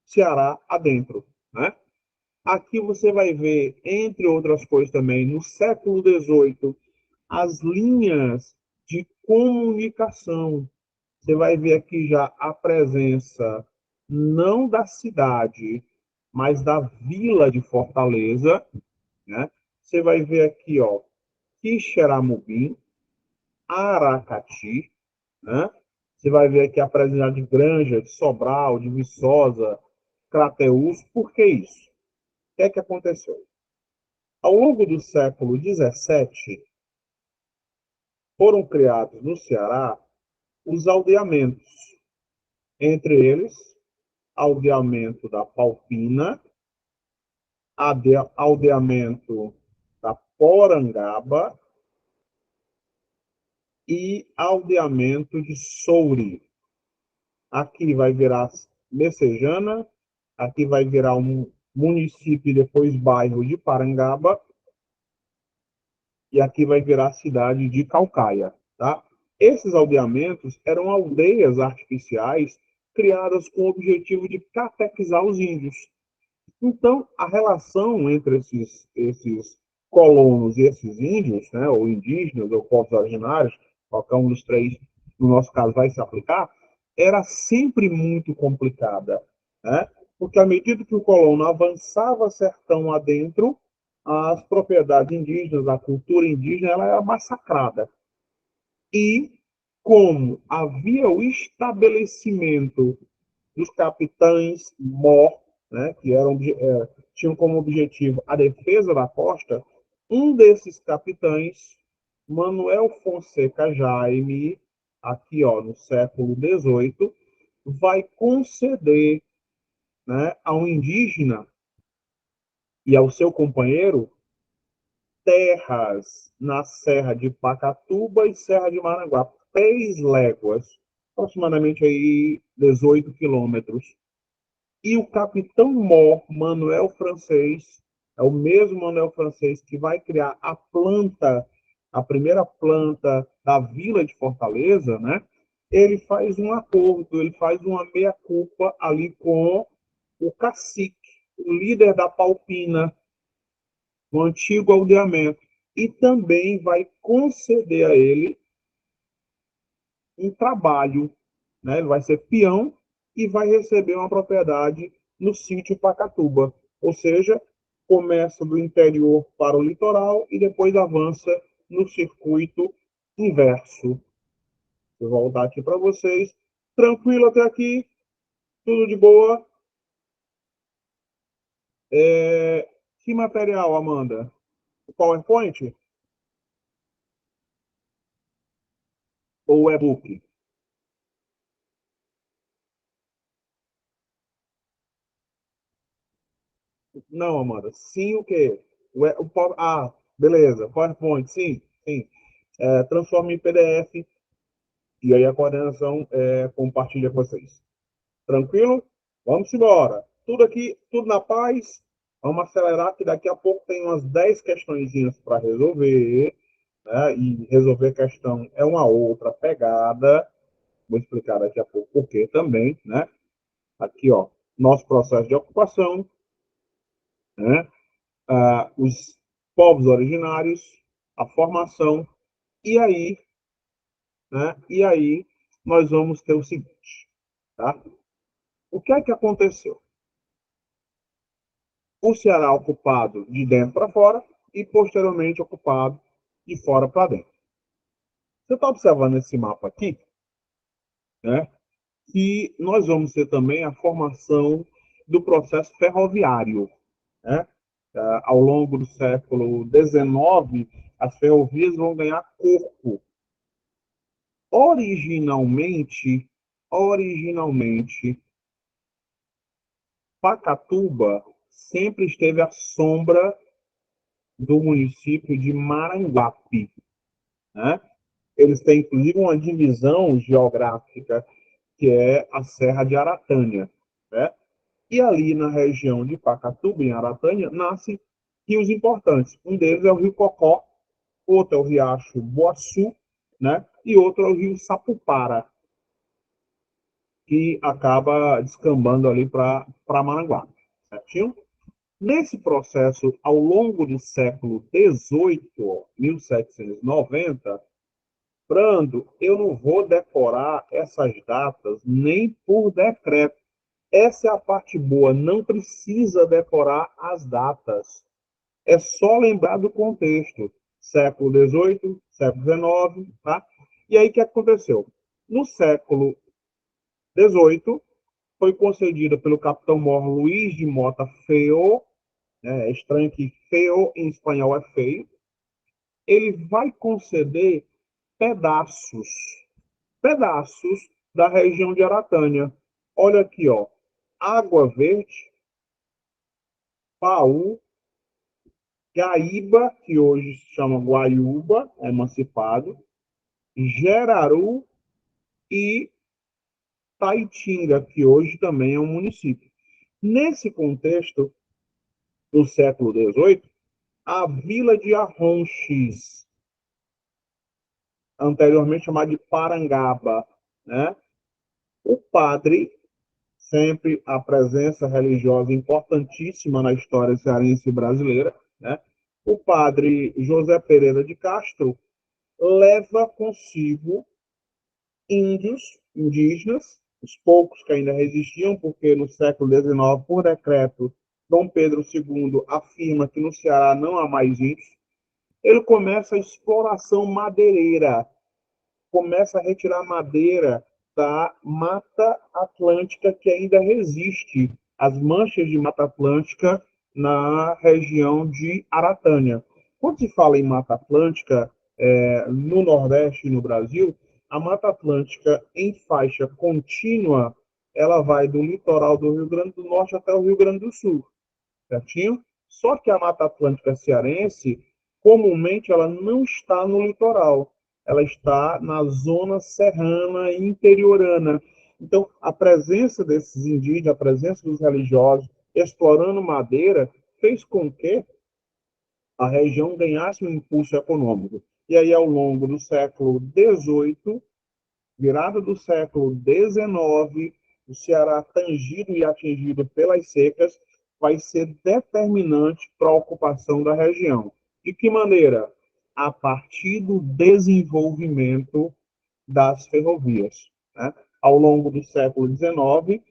Speaker 1: Ceará adentro, né? Aqui você vai ver, entre outras coisas também, no século XVIII, as linhas de comunicação. Você vai ver aqui já a presença não da cidade, mas da vila de Fortaleza, né? Você vai ver aqui, ó, Quixeramobim, Aracati, né? Você vai ver aqui a presença de Granja, de Sobral, de Viçosa, Crateús. Por que isso? O que é que aconteceu? Ao longo do século XVII, foram criados no Ceará os aldeamentos, entre eles, aldeamento da Palpina, aldeamento da Porangaba e aldeamento de Soure. Aqui vai virar Messejana, aqui vai virar um município e depois bairro de Parangaba, e aqui vai virar a cidade de Calcaia, tá? Esses aldeamentos eram aldeias artificiais criadas com o objetivo de catequizar os índios. Então, a relação entre esses colonos e esses índios, né, ou indígenas, ou povos originários, qualquer um dos três, no nosso caso, vai se aplicar, era sempre muito complicada, né? Porque à medida que o colono avançava sertão adentro, as propriedades indígenas, a cultura indígena, ela era massacrada. E como havia o estabelecimento dos capitães mor, né, que tinham como objetivo a defesa da costa, um desses capitães, Manuel Fonseca Jaime, aqui ó, no século XVIII, vai conceder, né, a um indígena e ao seu companheiro terras na Serra de Pacatuba e Serra de Maranguá, 3 léguas, aproximadamente aí 18 quilômetros. E o capitão Mor, Manuel Francês, é o mesmo Manuel Francês que vai criar a planta, a primeira planta da Vila de Fortaleza, né? Ele faz um acordo, ele faz uma meia-culpa ali com o cacique, o líder da Palpina, no antigo aldeamento, e também vai conceder a ele um trabalho, né? Ele vai ser peão e vai receber uma propriedade no sítio Pacatuba, ou seja, começa do interior para o litoral e depois avança no circuito inverso. Vou voltar aqui para vocês. Tranquilo até aqui? Tudo de boa? Que material, Amanda? O PowerPoint ou o e-book? Não, Amanda. Sim, o quê? Beleza. PowerPoint, sim, sim. Transforma em PDF e aí a coordenação compartilha com vocês. Tranquilo? Vamos embora. Tudo aqui, tudo na paz. Vamos acelerar, que daqui a pouco tem umas 10 questõezinhas para resolver. Né? E resolver questão é uma outra pegada. Vou explicar daqui a pouco por quê também. Né? Aqui, ó, nosso processo de ocupação. Né? Os povos originários, a formação. E aí, né? E aí nós vamos ter o seguinte. Tá? O que é que aconteceu? O Ceará ocupado de dentro para fora e posteriormente ocupado de fora para dentro. Você está observando esse mapa aqui, né? Que nós vamos ter também a formação do processo ferroviário, né? Ao longo do século XIX, as ferrovias vão ganhar corpo. Originalmente, Pacatuba sempre esteve à sombra do município de Maranguape, né? Eles têm, inclusive, uma divisão geográfica, que é a Serra de Aratânia, né? E ali na região de Pacatuba, em Aratânia, nascem rios importantes. Um deles é o Rio Cocó, outro é o Riacho Boaçu, né? E outro é o Rio Sapupara, que acaba descambando ali para Maranguape, certinho? Nesse processo, ao longo do século XVIII, 1790, Brando, eu não vou decorar essas datas nem por decreto. Essa é a parte boa, não precisa decorar as datas. É só lembrar do contexto. Século XVIII, século XIX, tá? E aí o que aconteceu? No século XVIII, foi concedida pelo capitão-mor Luiz de Mota Feo, né? É estranho que feo em espanhol é feio. Ele vai conceder pedaços, pedaços da região de Aratânia. Olha aqui, ó. Água Verde, Paú, Gaíba, que hoje se chama Guaiúba, é emancipado, Geraru e Taitinga, que hoje também é um município. Nesse contexto do século XVIII, a vila de Arronches, anteriormente chamada de Parangaba, né? O padre, sempre a presença religiosa importantíssima na história cearense brasileira, né? O padre José Pereira de Castro leva consigo índios, indígenas, os poucos que ainda resistiam, porque no século XIX, por decreto, Dom Pedro II afirma que no Ceará não há mais índios. Ele começa a exploração madeireira, começa a retirar madeira da Mata Atlântica que ainda resiste, as manchas de Mata Atlântica na região de Aratânia. Quando se fala em Mata Atlântica, no Nordeste e no Brasil, a Mata Atlântica em faixa contínua, ela vai do litoral do Rio Grande do Norte até o Rio Grande do Sul, certinho? Só que a Mata Atlântica cearense, comumente, ela não está no litoral, ela está na zona serrana e interiorana. Então, a presença desses indígenas, a presença dos religiosos explorando madeira, fez com que a região ganhasse um impulso econômico. E aí, ao longo do século XVIII, virada do século XIX, o Ceará, tangido e atingido pelas secas, vai ser determinante para a ocupação da região. De que maneira? A partir do desenvolvimento das ferrovias, né? Ao longo do século XIX,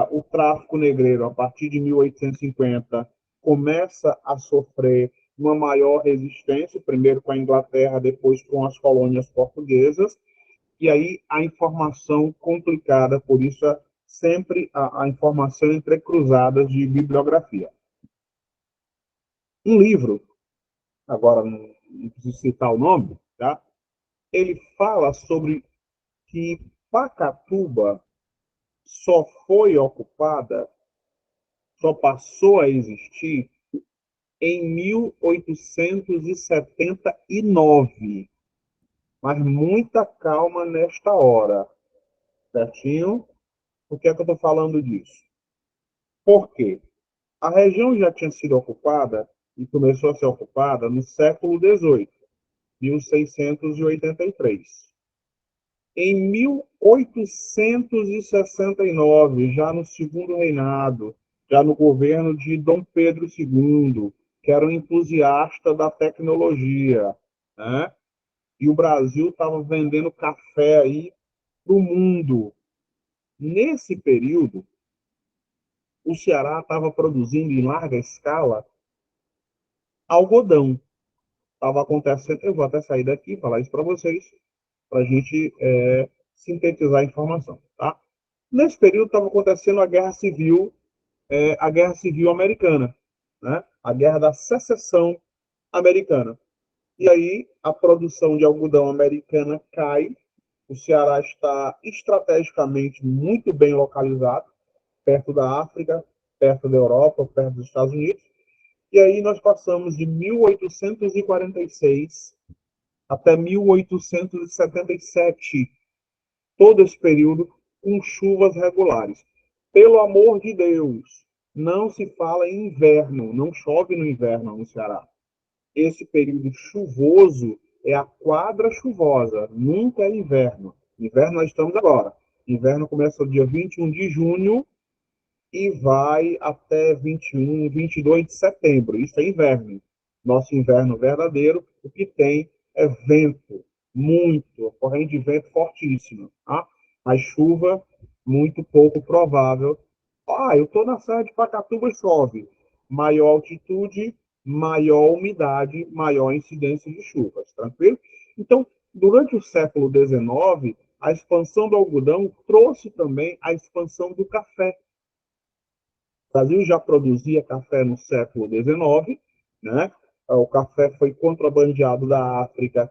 Speaker 1: o tráfico negreiro, a partir de 1850, começa a sofrer uma maior resistência, primeiro com a Inglaterra, depois com as colônias portuguesas, e aí a informação complicada, por isso é sempre a informação entrecruzada de bibliografia. Um livro, agora não preciso citar o nome, tá? Ele fala sobre que Pacatuba só foi ocupada, só passou a existir em 1879. Mas muita calma nesta hora, certinho? Por que é que eu estou falando disso? Por quê? A região já tinha sido ocupada e começou a ser ocupada no século XVIII, 1683. Em 1869, já no segundo reinado, já no governo de Dom Pedro II, que era um entusiasta da tecnologia, né? E o Brasil estava vendendo café aí para o mundo. Nesse período, o Ceará estava produzindo em larga escala algodão. Estava acontecendo, eu vou até sair daqui e falar isso para vocês, para a gente sintetizar a informação, tá? Nesse período estava acontecendo a Guerra Civil Americana, né? A Guerra da Secessão Americana. E aí a produção de algodão americana cai, o Ceará está estrategicamente muito bem localizado, perto da África, perto da Europa, perto dos Estados Unidos. E aí nós passamos de 1846 até 1877, todo esse período com chuvas regulares. Pelo amor de Deus, não se fala em inverno, não chove no inverno no Ceará. Esse período chuvoso é a quadra chuvosa, nunca é inverno. Inverno nós estamos agora. Inverno começa no dia 21 de junho e vai até 21, 22 de setembro. Isso é inverno. Nosso inverno verdadeiro, o que tem é vento, muito, corrente de vento fortíssima. Tá? A chuva, muito pouco provável. Eu estou na Serra de Pacatuba e chove. Maior altitude, maior umidade, maior incidência de chuvas. Tranquilo? Então, durante o século XIX, a expansão do algodão trouxe também a expansão do café. O Brasil já produzia café no século XIX, né? O café foi contrabandeado da África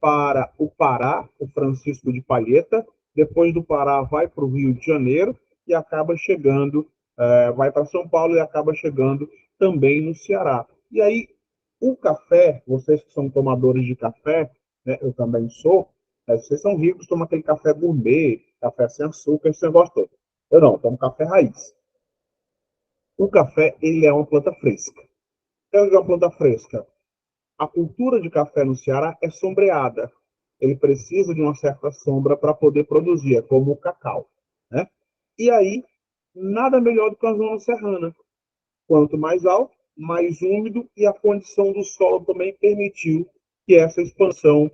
Speaker 1: para o Pará, o Francisco de Palheta. Depois do Pará, vai para o Rio de Janeiro e acaba chegando, vai para São Paulo e acaba chegando também no Ceará. E aí, o café, vocês que são tomadores de café, né, eu também sou, vocês são ricos, tomam aquele café gourmet, café sem açúcar, esse negócio todo. Eu não, tomo café raiz. O café, ele é uma planta fresca. É uma planta fresca. A cultura de café no Ceará é sombreada. Ele precisa de uma certa sombra para poder produzir, é como o cacau, né? E aí, nada melhor do que a zona serrana. Quanto mais alto, mais úmido, e a condição do solo também permitiu que essa expansão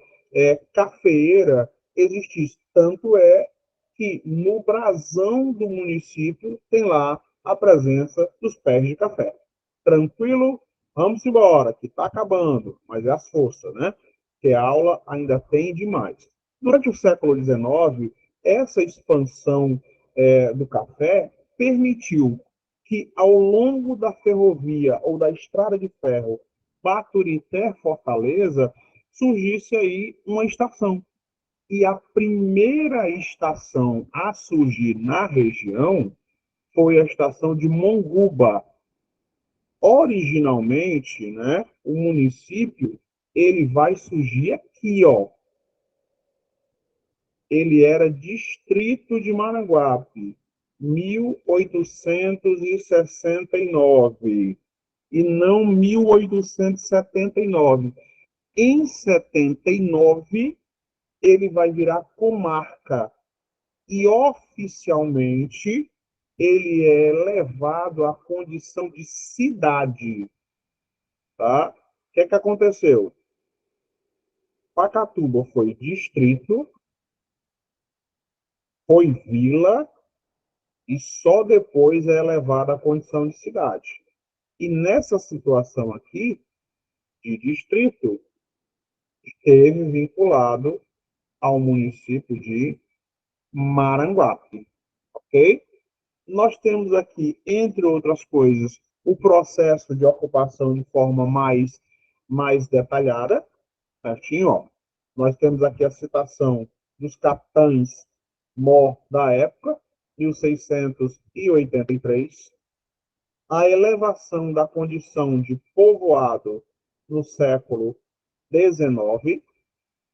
Speaker 1: cafeeira existisse. Tanto é que no brasão do município tem lá a presença dos pés de café. Tranquilo? Vamos embora, que está acabando, mas é as forças, né? Que a aula ainda tem demais. Durante o século XIX, essa expansão do café permitiu que, ao longo da ferrovia ou da estrada de ferro Baturité-Fortaleza, surgisse aí uma estação. E a primeira estação a surgir na região foi a estação de Monguba. Originalmente, né, o município ele vai surgir aqui, ó. Ele era distrito de Maranguape, 1869, e não 1879. Em 79, ele vai virar comarca e oficialmente ele é levado à condição de cidade, tá? O que é que aconteceu? Pacatuba foi distrito, foi vila e só depois é elevado à condição de cidade. E nessa situação aqui, de distrito, esteve vinculado ao município de Maranguape, ok? Nós temos aqui, entre outras coisas, o processo de ocupação de forma mais detalhada, certinho? Ó. Nós temos aqui a citação dos capitães mor da época, 1683, a elevação da condição de povoado no século XIX,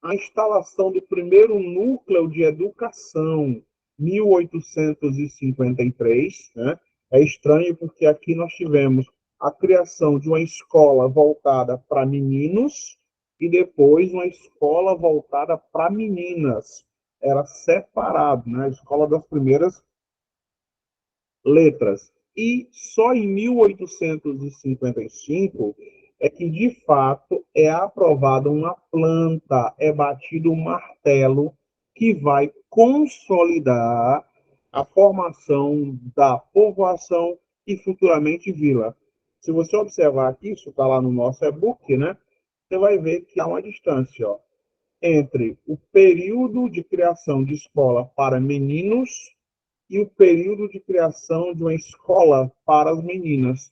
Speaker 1: a instalação do primeiro núcleo de educação, 1853, né? É estranho porque aqui nós tivemos a criação de uma escola voltada para meninos e depois uma escola voltada para meninas. Era separado, né? A escola das primeiras letras. E só em 1855 é que, de fato, é aprovada uma planta, é batido um martelo que vai consolidar a formação da povoação e futuramente vila. Se você observar aqui, isso está lá no nosso e-book, né? Você vai ver que há uma distância, ó, entre o período de criação de escola para meninos e o período de criação de uma escola para as meninas.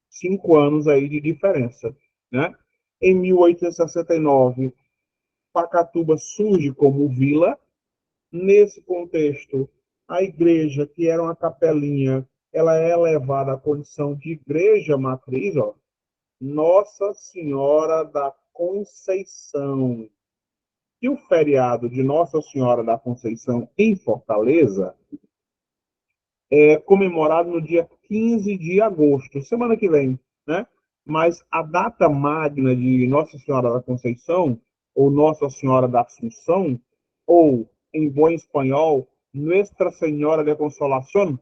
Speaker 1: 5 anos aí de diferença, né? Em 1869, Pacatuba surge como vila. Nesse contexto, a igreja, que era uma capelinha, ela é elevada à condição de igreja matriz, ó, Nossa Senhora da Conceição. E o feriado de Nossa Senhora da Conceição em Fortaleza comemorado no dia 15 de agosto, semana que vem, né? Mas a data magna de Nossa Senhora da Conceição, ou Nossa Senhora da Assunção, ou, em bom espanhol, Nuestra Senhora de Consolación,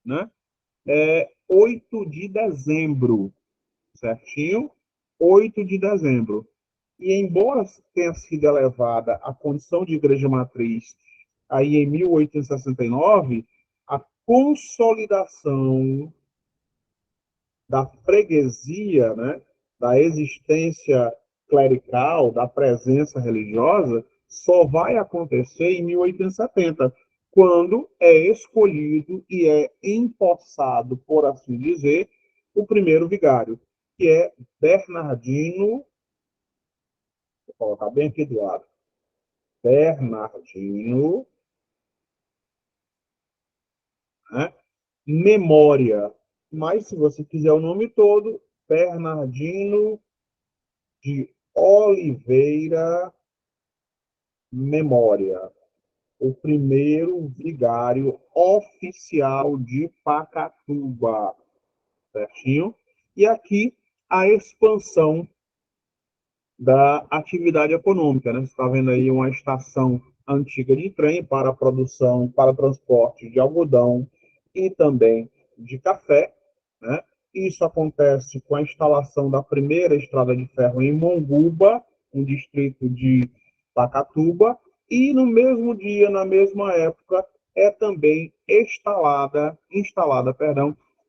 Speaker 1: né? É 8 de dezembro, certinho? 8 de dezembro. E embora tenha sido elevada à condição de igreja matriz aí em 1869, a consolidação da freguesia, né, da existência clerical, da presença religiosa, só vai acontecer em 1870, quando é escolhido e é empossado, por assim dizer, o primeiro vigário, que é Bernardino, vou colocar bem aqui do lado, Bernardino, né? Memória. Mas, se você quiser o nome todo, Bernardino de Oliveira Memória, o primeiro vigário oficial de Pacatuba, certinho? E aqui a expansão da atividade econômica, né? Você está vendo aí uma estação antiga de trem para produção, para transporte de algodão e também de café, né? Isso acontece com a instalação da primeira estrada de ferro em Monguba, um distrito de Pacatuba, e no mesmo dia, na mesma época, é também instalada,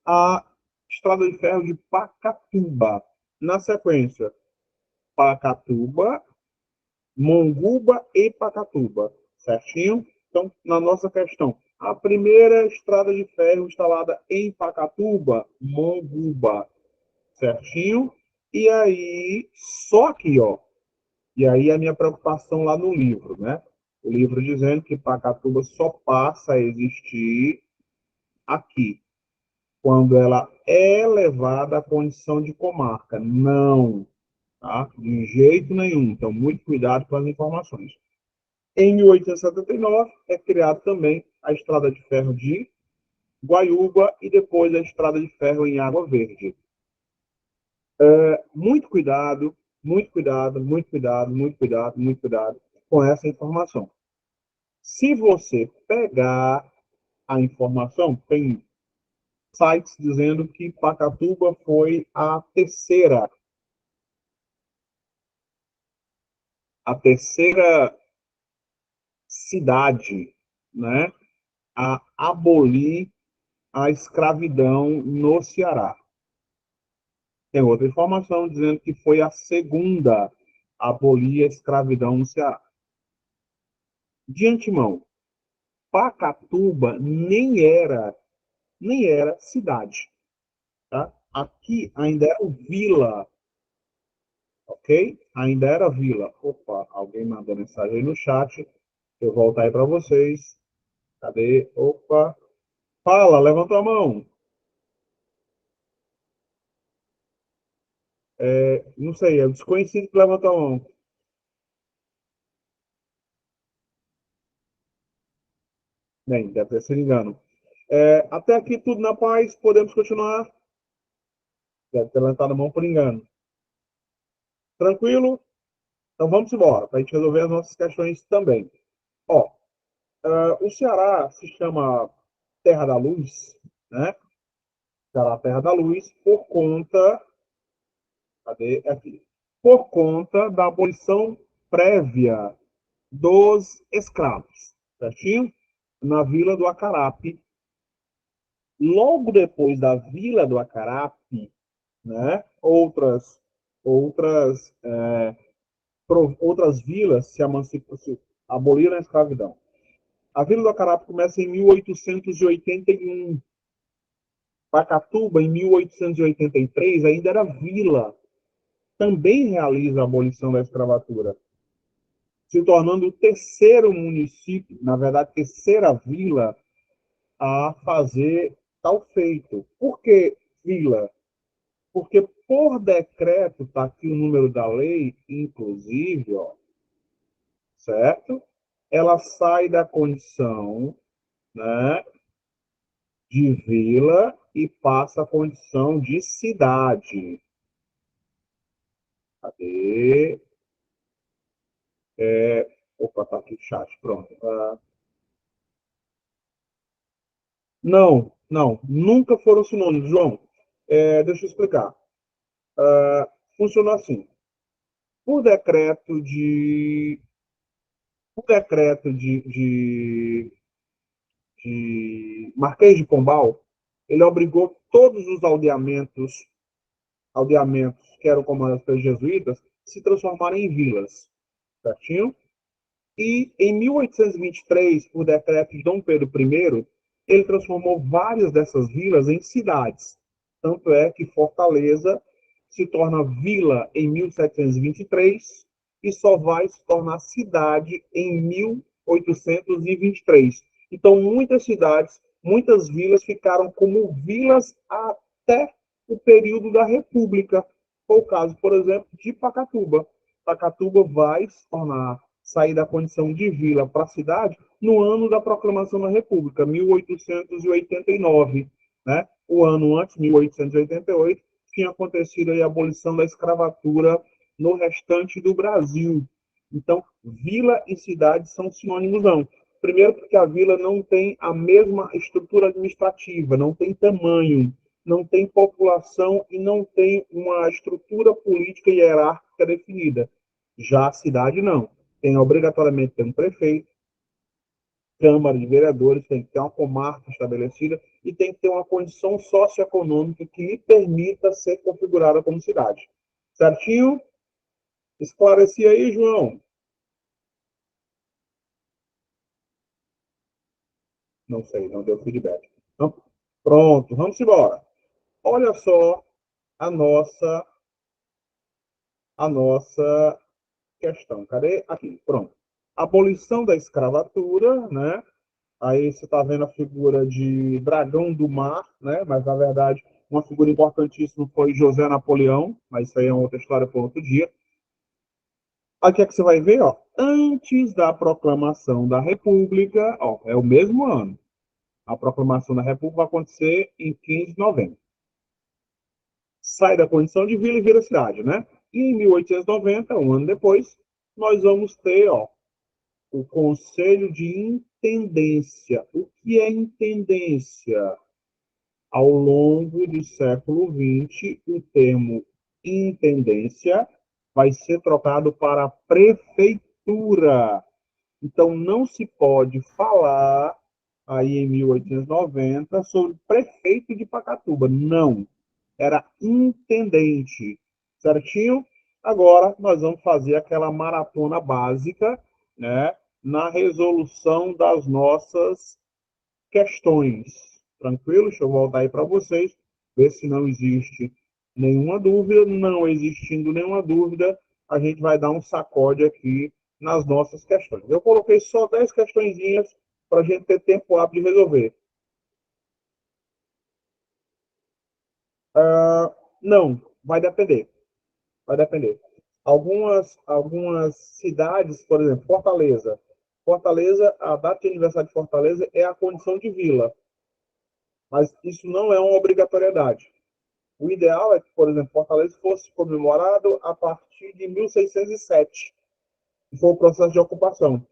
Speaker 1: a estrada de ferro de Pacatuba. Na sequência, Pacatuba, Monguba e Pacatuba, certinho? Então, na nossa questão, a primeira estrada de ferro instalada em Pacatuba, Monguba, certinho? E aí, só aqui, ó, e aí a minha preocupação lá no livro, né? O livro dizendo que Pacatuba só passa a existir aqui, quando ela é levada à condição de comarca. Não, tá? De jeito nenhum. Então, muito cuidado com as informações. Em 1879, é criado também a Estrada de Ferro de Guaiúba e depois a Estrada de Ferro em Água Verde. Muito cuidado, muito cuidado, muito cuidado, muito cuidado, muito cuidado com essa informação. Se você pegar a informação, tem sites dizendo que Pacatuba foi a terceira cidade, né, a abolir a escravidão no Ceará. Tem outra informação dizendo que foi a segunda a abolir a escravidão no Ceará. De antemão, Pacatuba nem era cidade, tá? Aqui ainda era vila, ok? Ainda era vila. Opa, alguém mandou mensagem aí no chat. Eu vou voltar aí para vocês. Cadê? Opa. Fala, levanta a mão. Não sei, é desconhecido que levanta a mão. Bem, deve ter sido engano. Até aqui tudo na paz, podemos continuar. Deve ter levantado a mão por engano. Tranquilo? Então vamos embora, para a gente resolver as nossas questões também. Ó, o Ceará se chama Terra da Luz, né? Ceará Terra da Luz, por conta. Cadê? Aqui. Por conta da abolição prévia dos escravos, certinho? Na Vila do Acarape. Logo depois da Vila do Acarape, né? Outras, outras vilas se aboliram a escravidão. A Vila do Acarape começa em 1881. Pacatuba, em 1883, ainda era vila. Também realiza a abolição da escravatura, se tornando o terceiro município, na verdade, terceira vila a fazer tal feito. Por que vila? Porque por decreto, está aqui o número da lei, inclusive, ó, certo? Ela sai da condição, né, de vila e passa à condição de cidade. Cadê? Opa, tá aqui o chat, pronto. Não, não, nunca foram sinônimos, João. Deixa eu explicar. Funciona assim. Por decreto de, por decreto de Marquês de Pombal, ele obrigou todos os aldeamentos que eram comandados pelos jesuítas, se transformarem em vilas, certinho? E em 1823, por decreto de Dom Pedro I, ele transformou várias dessas vilas em cidades. Tanto é que Fortaleza se torna vila em 1723 e só vai se tornar cidade em 1823. Então, muitas cidades, muitas vilas ficaram como vilas até o período da República. Foi o caso, por exemplo, de Pacatuba. Pacatuba vai se tornar, sair da condição de vila para cidade no ano da proclamação da República, 1889, né? O ano antes, 1888, tinha acontecido a abolição da escravatura no restante do Brasil. Então, vila e cidade são sinônimos, não. Primeiro, porque a vila não tem a mesma estrutura administrativa, não tem tamanho, não tem população e não tem uma estrutura política e hierárquica definida. Já a cidade, não. Tem obrigatoriamente ter um prefeito, Câmara de Vereadores, tem que ter uma comarca estabelecida e tem que ter uma condição socioeconômica que lhe permita ser configurada como cidade. Certinho? Esclareci aí, João? Não sei, não deu feedback. Então, pronto, vamos embora. Olha só a nossa questão. Cadê? Aqui, pronto. Abolição da escravatura, né? Aí você está vendo a figura de Dragão do Mar, né? Mas na verdade uma figura importantíssima foi José Napoleão, mas isso aí é outra história para outro dia. Aqui é que você vai ver, ó, antes da proclamação da República, ó, é o mesmo ano. A proclamação da República vai acontecer em 15 de novembro. Sai da condição de vila e vira cidade, né? E em 1890, um ano depois, nós vamos ter, ó, o Conselho de Intendência. O que é intendência? Ao longo do século XX, o termo intendência vai ser trocado para prefeitura. Então, não se pode falar aí em 1890 sobre prefeito de Pacatuba. Não. Era intendente. Certinho? Agora, nós vamos fazer aquela maratona básica, né, na resolução das nossas questões. Tranquilo? Deixa eu voltar aí para vocês, ver se não existe nenhuma dúvida. Não existindo nenhuma dúvida, a gente vai dar um sacode aqui nas nossas questões. Eu coloquei só 10 questõezinhas para a gente ter tempo hábil de resolver. Não, vai depender. Vai depender. Algumas cidades, por exemplo, Fortaleza. Fortaleza, a data de aniversário de Fortaleza é a condição de vila, mas isso não é uma obrigatoriedade. O ideal é que, por exemplo, Fortaleza fosse comemorado a partir de 1607, que foi o processo de ocupação.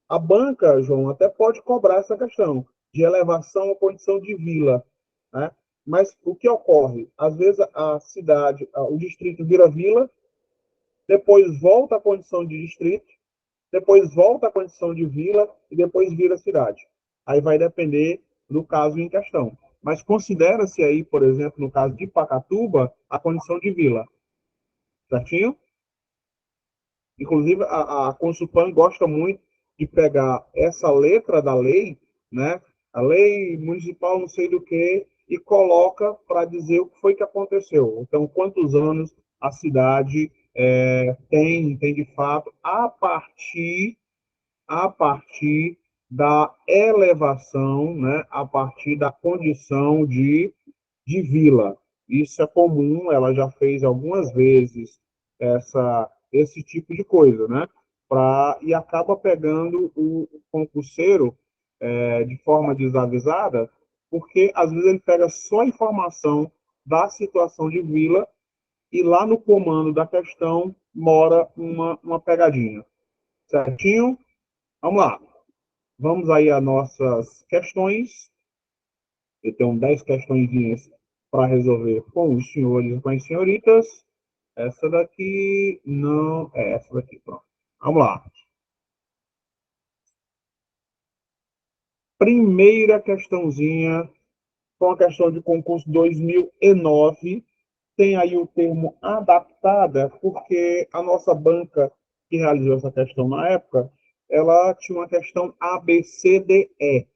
Speaker 1: A banca, João, até pode cobrar essa questão de elevação à condição de vila, né? Mas o que ocorre? Às vezes a cidade, o distrito vira vila, depois volta à condição de distrito, depois volta à condição de vila e depois vira cidade. Aí vai depender do caso em questão. Mas considera-se aí, por exemplo, no caso de Pacatuba, a condição de vila. Certinho? Inclusive, a Consulpan gosta muito de pegar essa letra da lei, né? A lei municipal não sei do que, e coloca para dizer o que foi que aconteceu. Então, quantos anos a cidade tem de fato, a partir da elevação, né, a partir da condição de vila. Isso é comum, ela já fez algumas vezes esse tipo de coisa, né? E acaba pegando o concurseiro de forma desavisada, porque às vezes ele pega só a informação da situação de vila e lá no comando da questão mora uma pegadinha. Certinho? Vamos lá. Vamos aí às nossas questões. Eu tenho 10 questões para resolver com os senhores e com as senhoritas. Essa daqui não é essa daqui. Pronto. Vamos lá. Primeira questãozinha, com a questão de concurso 2009. Tem aí o termo adaptada, porque a nossa banca que realizou essa questão na época ela tinha uma questão ABCDE.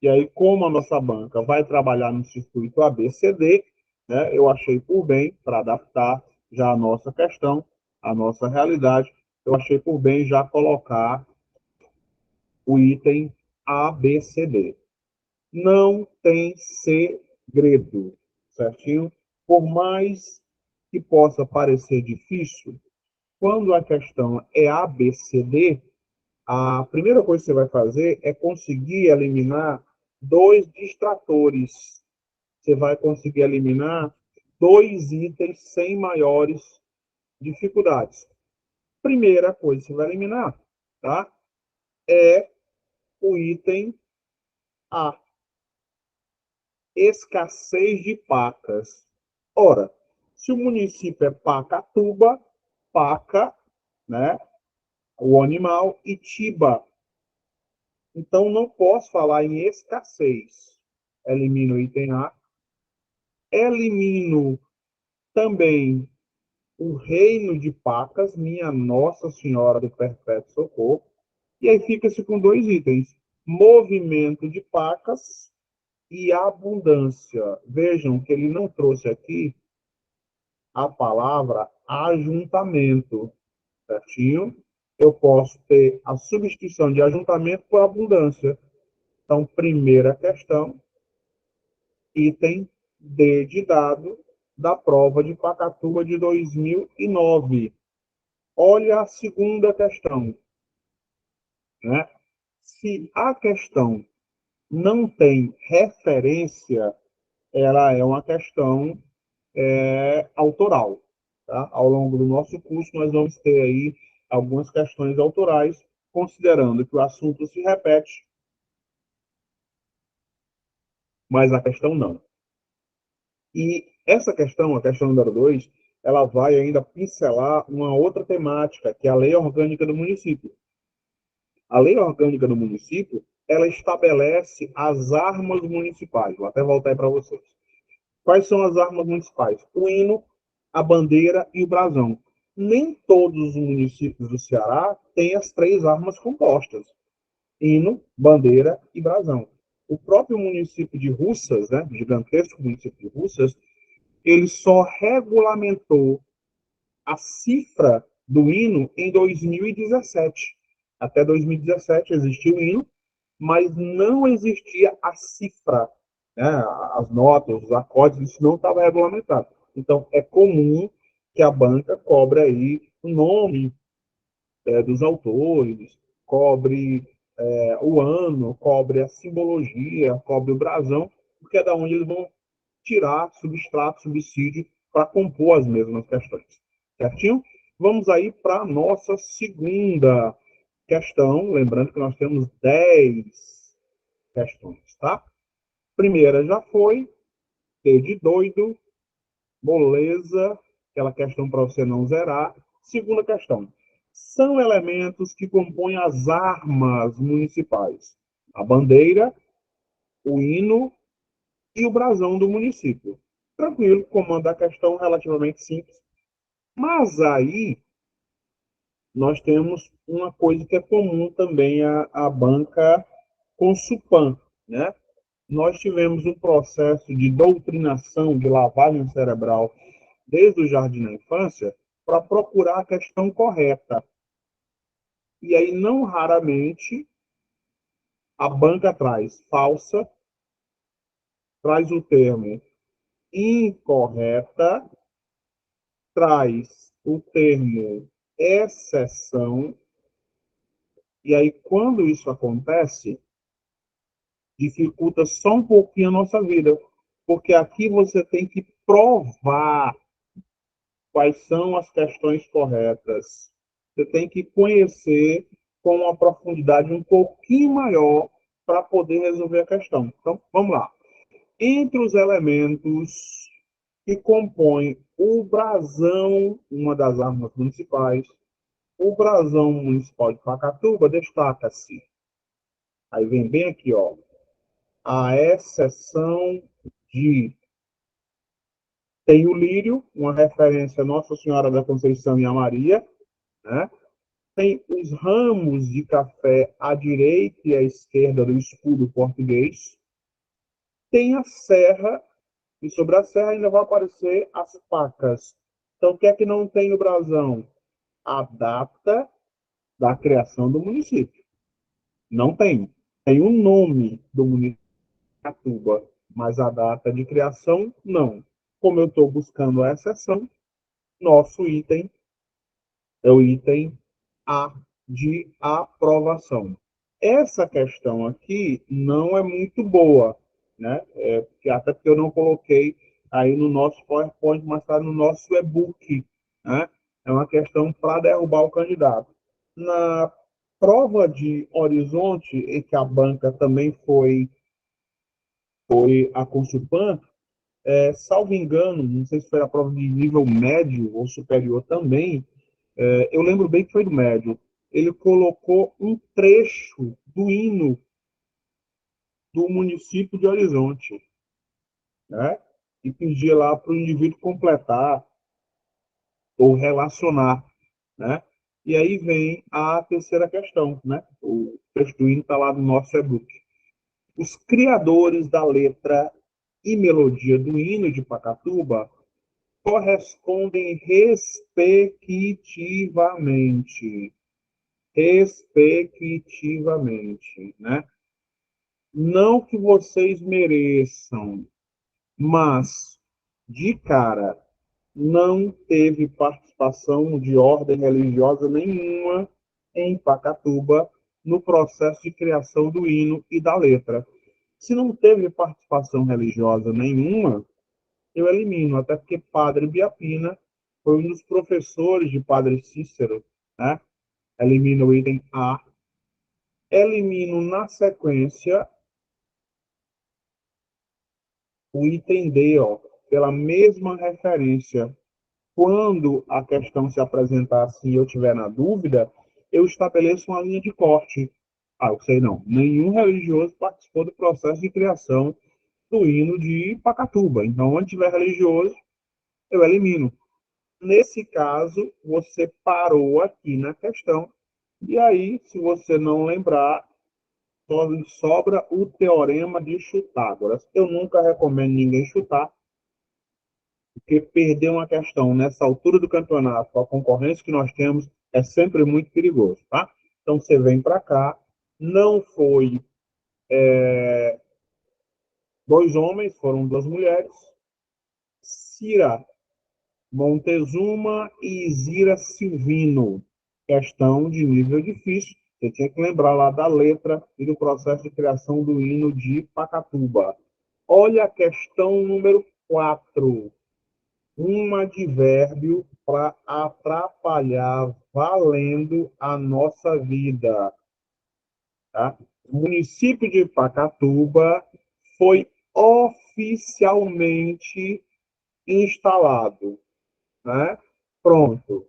Speaker 1: E aí, como a nossa banca vai trabalhar no circuito ABCD, né, eu achei por bem, para adaptar já a nossa questão, a nossa realidade, eu achei por bem já colocar o item ABCD. Não tem segredo, certinho? Por mais que possa parecer difícil, quando a questão é ABCD, a primeira coisa que você vai fazer é conseguir eliminar dois distratores. Você vai conseguir eliminar dois itens sem maiores dificuldades. Primeira coisa que você vai eliminar, tá? É o item A, escassez de pacas. Ora, se o município é Pacatuba, paca, né? O animal, e tiba. Então, não posso falar em escassez. Elimino o item A. Elimino também o reino de pacas, minha Nossa Senhora do Perpétuo Socorro. E aí fica-se com dois itens: movimento de pacas e abundância. Vejam que ele não trouxe aqui a palavra ajuntamento, certinho? Eu posso ter a substituição de ajuntamento por abundância. Então, primeira questão, item D de dado da prova de Pacatuba de 2009. Olha a segunda questão, né? Se a questão não tem referência, ela é uma questão autoral. Tá? Ao longo do nosso curso, nós vamos ter aí algumas questões autorais, considerando que o assunto se repete, mas a questão não. E essa questão, a questão número 2, ela vai ainda pincelar uma outra temática, que é a lei orgânica do município. A lei orgânica do município, ela estabelece as armas municipais. Vou até voltar aí para vocês. Quais são as armas municipais? O hino, a bandeira e o brasão. Nem todos os municípios do Ceará têm as três armas compostas: hino, bandeira e brasão. O próprio município de Russas, né, gigantesco município de Russas, ele só regulamentou a cifra do hino em 2017. Até 2017 existia o hino, mas não existia a cifra, né? As notas, os acordes, isso não estava regulamentado. Então, é comum que a banca cobre aí o nome dos autores, cobre o ano, cobre a simbologia, cobre o brasão, porque é da onde eles vão tirar substrato, subsídio para compor as mesmas questões. Certinho? Vamos aí para a nossa segunda questão, lembrando que nós temos 10 questões, tá? Primeira já foi, T de doido, moleza, aquela questão para você não zerar. Segunda questão, são elementos que compõem as armas municipais: a bandeira, o hino e o brasão do município. Tranquilo, comando a questão relativamente simples. Mas aí nós temos uma coisa que é comum também à banca Consupan, né? Nós tivemos um processo de doutrinação, de lavagem cerebral, desde o jardim da infância, para procurar a questão correta. E aí, não raramente, a banca traz falsa, traz o termo incorreta, traz o termo exceção, e aí, quando isso acontece, dificulta só um pouquinho a nossa vida, porque aqui você tem que provar quais são as questões corretas. Você tem que conhecer com uma profundidade um pouquinho maior para poder resolver a questão. Então, vamos lá. Entre os elementos que compõem o brasão, uma das armas municipais, o brasão municipal de Pacatuba, destaca-se. Aí vem bem aqui, ó, a exceção de. Tem o lírio, uma referência a Nossa Senhora da Conceição e a Maria, né? tem os ramos de café à direita e à esquerda do escudo português, tem a serra, e sobre a serra ainda vai aparecer as pacas. Então, o que é que não tem no brasão? A data da criação do município. Não tem. Tem o nome do município de Catuba, mas a data de criação, não. Como eu estou buscando a exceção, nosso item é o item A de aprovação. Essa questão aqui não é muito boa, né? Até porque eu não coloquei aí no nosso PowerPoint, mas está no nosso e-book, né? É uma questão para derrubar o candidato. Na prova de Horizonte, em que a banca também foi a Consulpan, salvo engano, não sei se foi a prova de nível médio ou superior também, eu lembro bem que foi do médio. Ele colocou um trecho do hino do município de Horizonte, né? E pedia lá para o indivíduo completar ou relacionar, né? E aí vem a terceira questão, né? O trecho do hino está lá no nosso e-book. Os criadores da letra e melodia do hino de Pacatuba correspondem respectivamente, né? Não que vocês mereçam, mas de cara não teve participação de ordem religiosa nenhuma em Pacatuba no processo de criação do hino e da letra. Se não teve participação religiosa nenhuma, eu elimino, até porque Padre Biapina foi um dos professores de Padre Cícero, né? Elimino o item A. Elimino na sequência o item D, ó, pela mesma referência. Quando a questão se apresentar assim e eu tiver na dúvida, eu estabeleço uma linha de corte. Ah, eu sei não. Nenhum religioso participou do processo de criação do hino de Pacatuba. Então, onde tiver religioso, eu elimino. Nesse caso, você parou aqui na questão, e aí, se você não lembrar, sobra o teorema de Chutágoras. Eu nunca recomendo ninguém chutar, porque perder uma questão nessa altura do campeonato, com a concorrência que nós temos, é sempre muito perigoso, tá? Então, você vem para cá, não foi dois homens, foram duas mulheres, Cira Montezuma e Zira Silvino. Questão de nível difícil. Você tinha que lembrar lá da letra e do processo de criação do hino de Pacatuba. Olha a questão número 4. Um advérbio para atrapalhar valendo a nossa vida. Tá? O município de Pacatuba foi oficialmente instalado. Né? Pronto.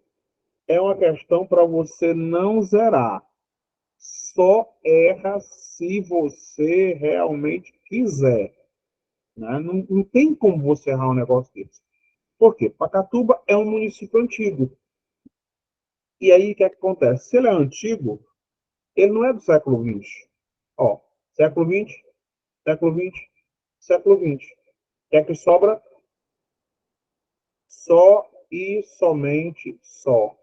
Speaker 1: É uma questão para você não zerar. Só erra se você realmente quiser. Né? Não tem como você errar um negócio desse. Por quê? Pacatuba é um município antigo. E aí, o que é que acontece? Se ele é antigo, ele não é do século XX. Ó, século XX, século XX, século XX. O que é que sobra? Só e somente só.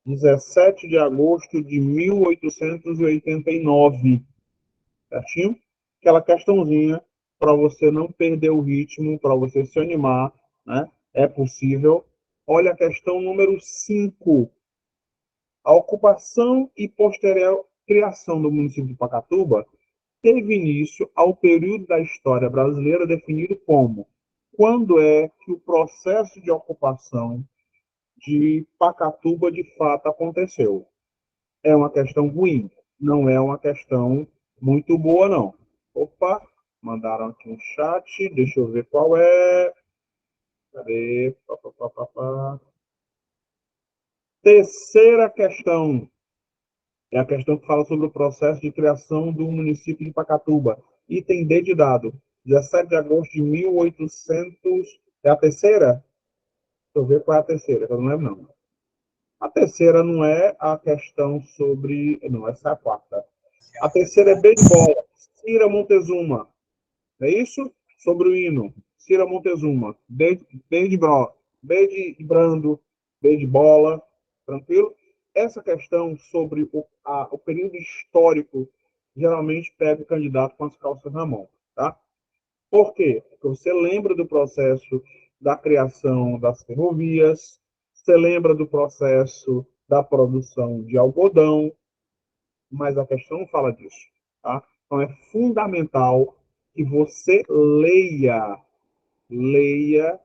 Speaker 1: 17 de agosto de 1889. Certinho? Aquela questãozinha para você não perder o ritmo, para você se animar, né? É possível. Olha a questão número 5. A ocupação e posterior criação do município de Pacatuba teve início ao período da história brasileira definido como quando é que o processo de ocupação de Pacatuba de fato aconteceu. É uma questão ruim, não é uma questão muito boa, não. Opa, mandaram aqui um chat, deixa eu ver qual é. Cadê? Pá, pá, pá, pá, pá. Terceira questão é a questão que fala sobre o processo de criação do município de Pacatuba. Item D de dado, 17 de agosto de 1800. É a terceira? Deixa eu ver qual é a terceira, que eu não lembro, não. A terceira não é a questão sobre. Não, essa é a quarta. A terceira é B de bola. Cira Montezuma. É isso? Sobre o hino. Cira Montezuma. B de Brando. B de bola. Tranquilo? Essa questão sobre o período histórico geralmente pega o candidato com as calças na mão. Tá? Por quê? Porque você lembra do processo da criação das ferrovias, você lembra do processo da produção de algodão, mas a questão não fala disso. Tá? Então é fundamental que você leia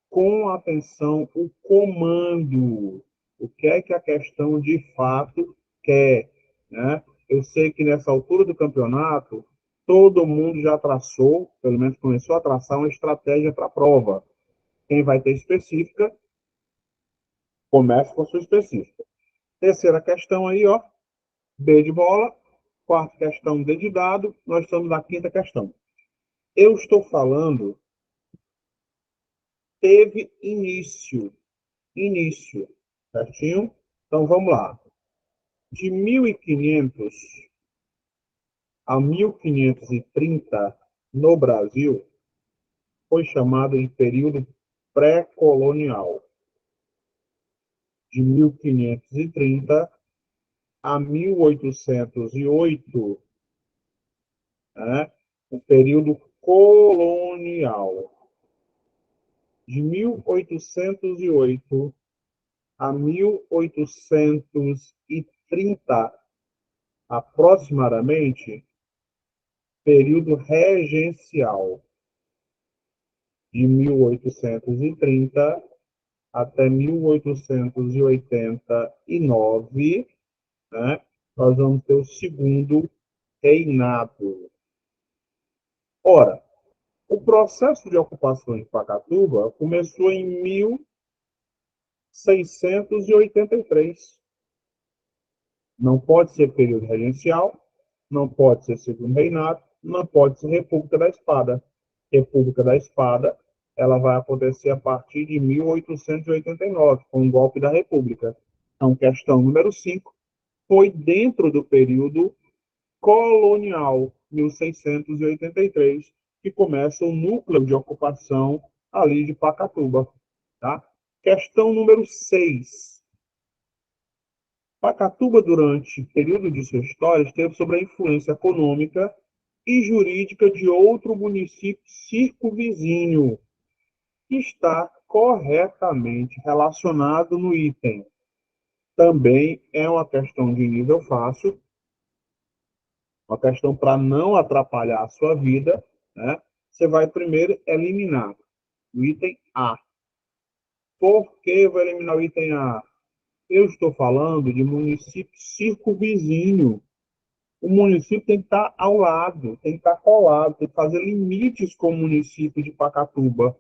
Speaker 1: com atenção o comando, o que é que a questão de fato quer, né? Eu sei que nessa altura do campeonato, todo mundo já traçou, pelo menos começou a traçar uma estratégia para a prova. Quem vai ter específica, comece com a sua específica. Terceira questão aí, ó, B de bola. Quarta questão, D de dado. Nós estamos na quinta questão. Eu estou falando, teve início, certinho? Então vamos lá. De 1500 a 1530, no Brasil, foi chamado de período pré-colonial. De 1530 a 1808, né, o período colonial. De 1808 a 1830, aproximadamente, período regencial. De 1830 até 1889, né, nós vamos ter o segundo reinado. Ora, o processo de ocupação de Pacatuba começou em 1683. Não pode ser período regencial, não pode ser segundo reinado, não pode ser República da Espada. República da Espada, ela vai acontecer a partir de 1889, com o golpe da República. Então, questão número 5, foi dentro do período colonial, 1683, que começa o núcleo de ocupação ali de Pacatuba. Tá? Questão número 6. Pacatuba, durante o período de sua história, esteve sob a influência econômica e jurídica de outro município circunvizinho, que está corretamente relacionado no item. Também é uma questão de nível fácil, uma questão para não atrapalhar a sua vida, né? Você vai primeiro eliminar o item A. Por que eu vou eliminar o item A? Eu estou falando de município circunvizinho. O município tem que estar ao lado, tem que estar colado, tem que fazer limites com o município de Pacatuba.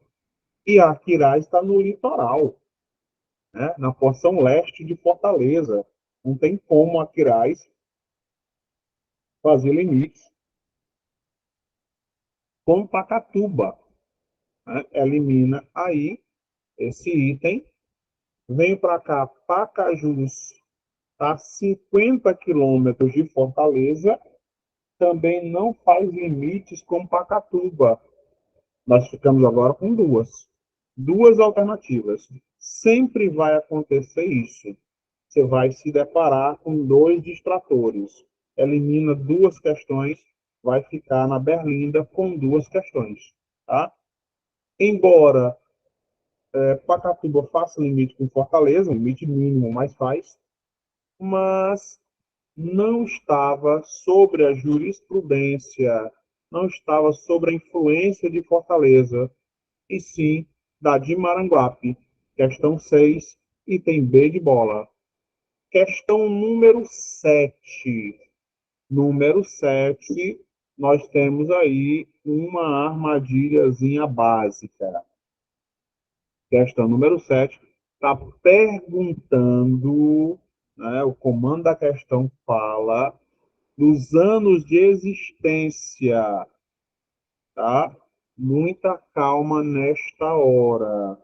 Speaker 1: E Aquiraz está no litoral, né? Na porção leste de Fortaleza. Não tem como Aquiraz fazer limites com Pacatuba. Né? Elimina aí esse item. Vem para cá, Pacajus, a 50 quilômetros de Fortaleza, também não faz limites com Pacatuba. Nós ficamos agora com duas alternativas. Sempre vai acontecer isso. Você vai se deparar com dois distratores. Elimina duas questões, vai ficar na berlinda com duas questões. Tá? Embora Pacatuba faça limite com Fortaleza, um limite mínimo, mas faz, mas não estava sobre a jurisprudência, não estava sobre a influência de Fortaleza, e sim da de Maranguape. Questão 6, item B de bola. Questão número 7. Número 7, nós temos aí uma armadilhazinha básica. Questão número 7 está perguntando, né, o comando da questão fala dos anos de existência, tá? Muita calma nesta hora.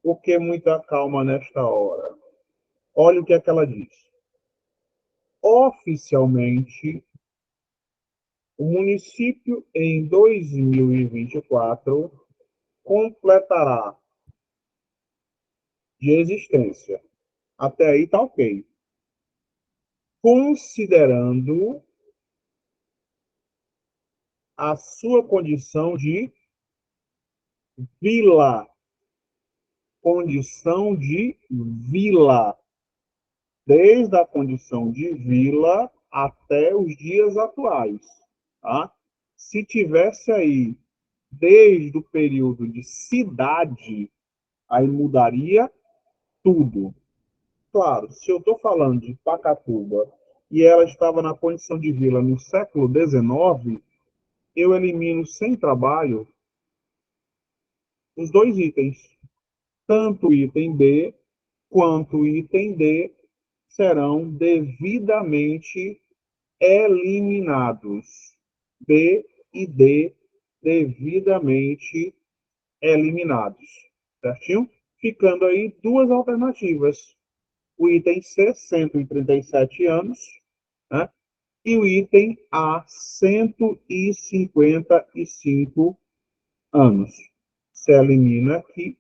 Speaker 1: Por que muita calma nesta hora? Olha o que é que ela diz. Oficialmente, o município, em 2024, completará de existência. Até aí tá ok. Considerando a sua condição de vila. Condição de vila. Desde a condição de vila até os dias atuais. Tá? Se tivesse aí, desde o período de cidade, aí mudaria tudo. Claro, se eu estou falando de Pacatuba e ela estava na condição de vila no século XIX, eu elimino sem trabalho os dois itens. Tanto o item B quanto o item D serão devidamente eliminados. B e D devidamente eliminados. Certinho? Ficando aí duas alternativas. O item C, 137 anos, né? E o item A, 155 anos. Se elimina aqui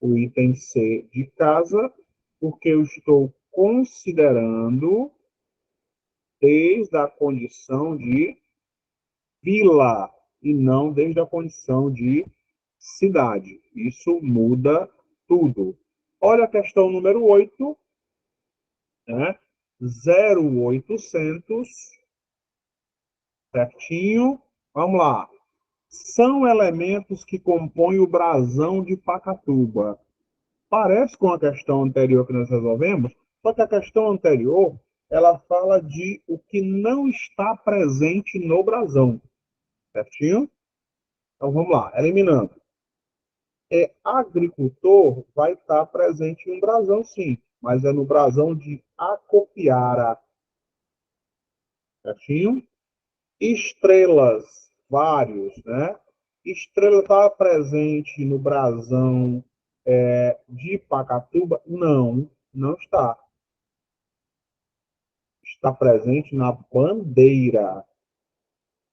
Speaker 1: o item C de casa, porque eu estou considerando desde a condição de vila e não desde a condição de cidade. Isso muda tudo. Olha a questão número 8, né? 0800, certinho. Vamos lá. São elementos que compõem o brasão de Pacatuba. Parece com a questão anterior que nós resolvemos, só que a questão anterior, ela fala de o que não está presente no brasão, certinho? Então vamos lá, eliminando. Agricultor vai estar presente em um brasão, sim, mas é no brasão de Acopiara, certinho? Estrelas, vários, né? Estrela está presente no brasão de Pacatuba? Não, não está. Está presente na bandeira.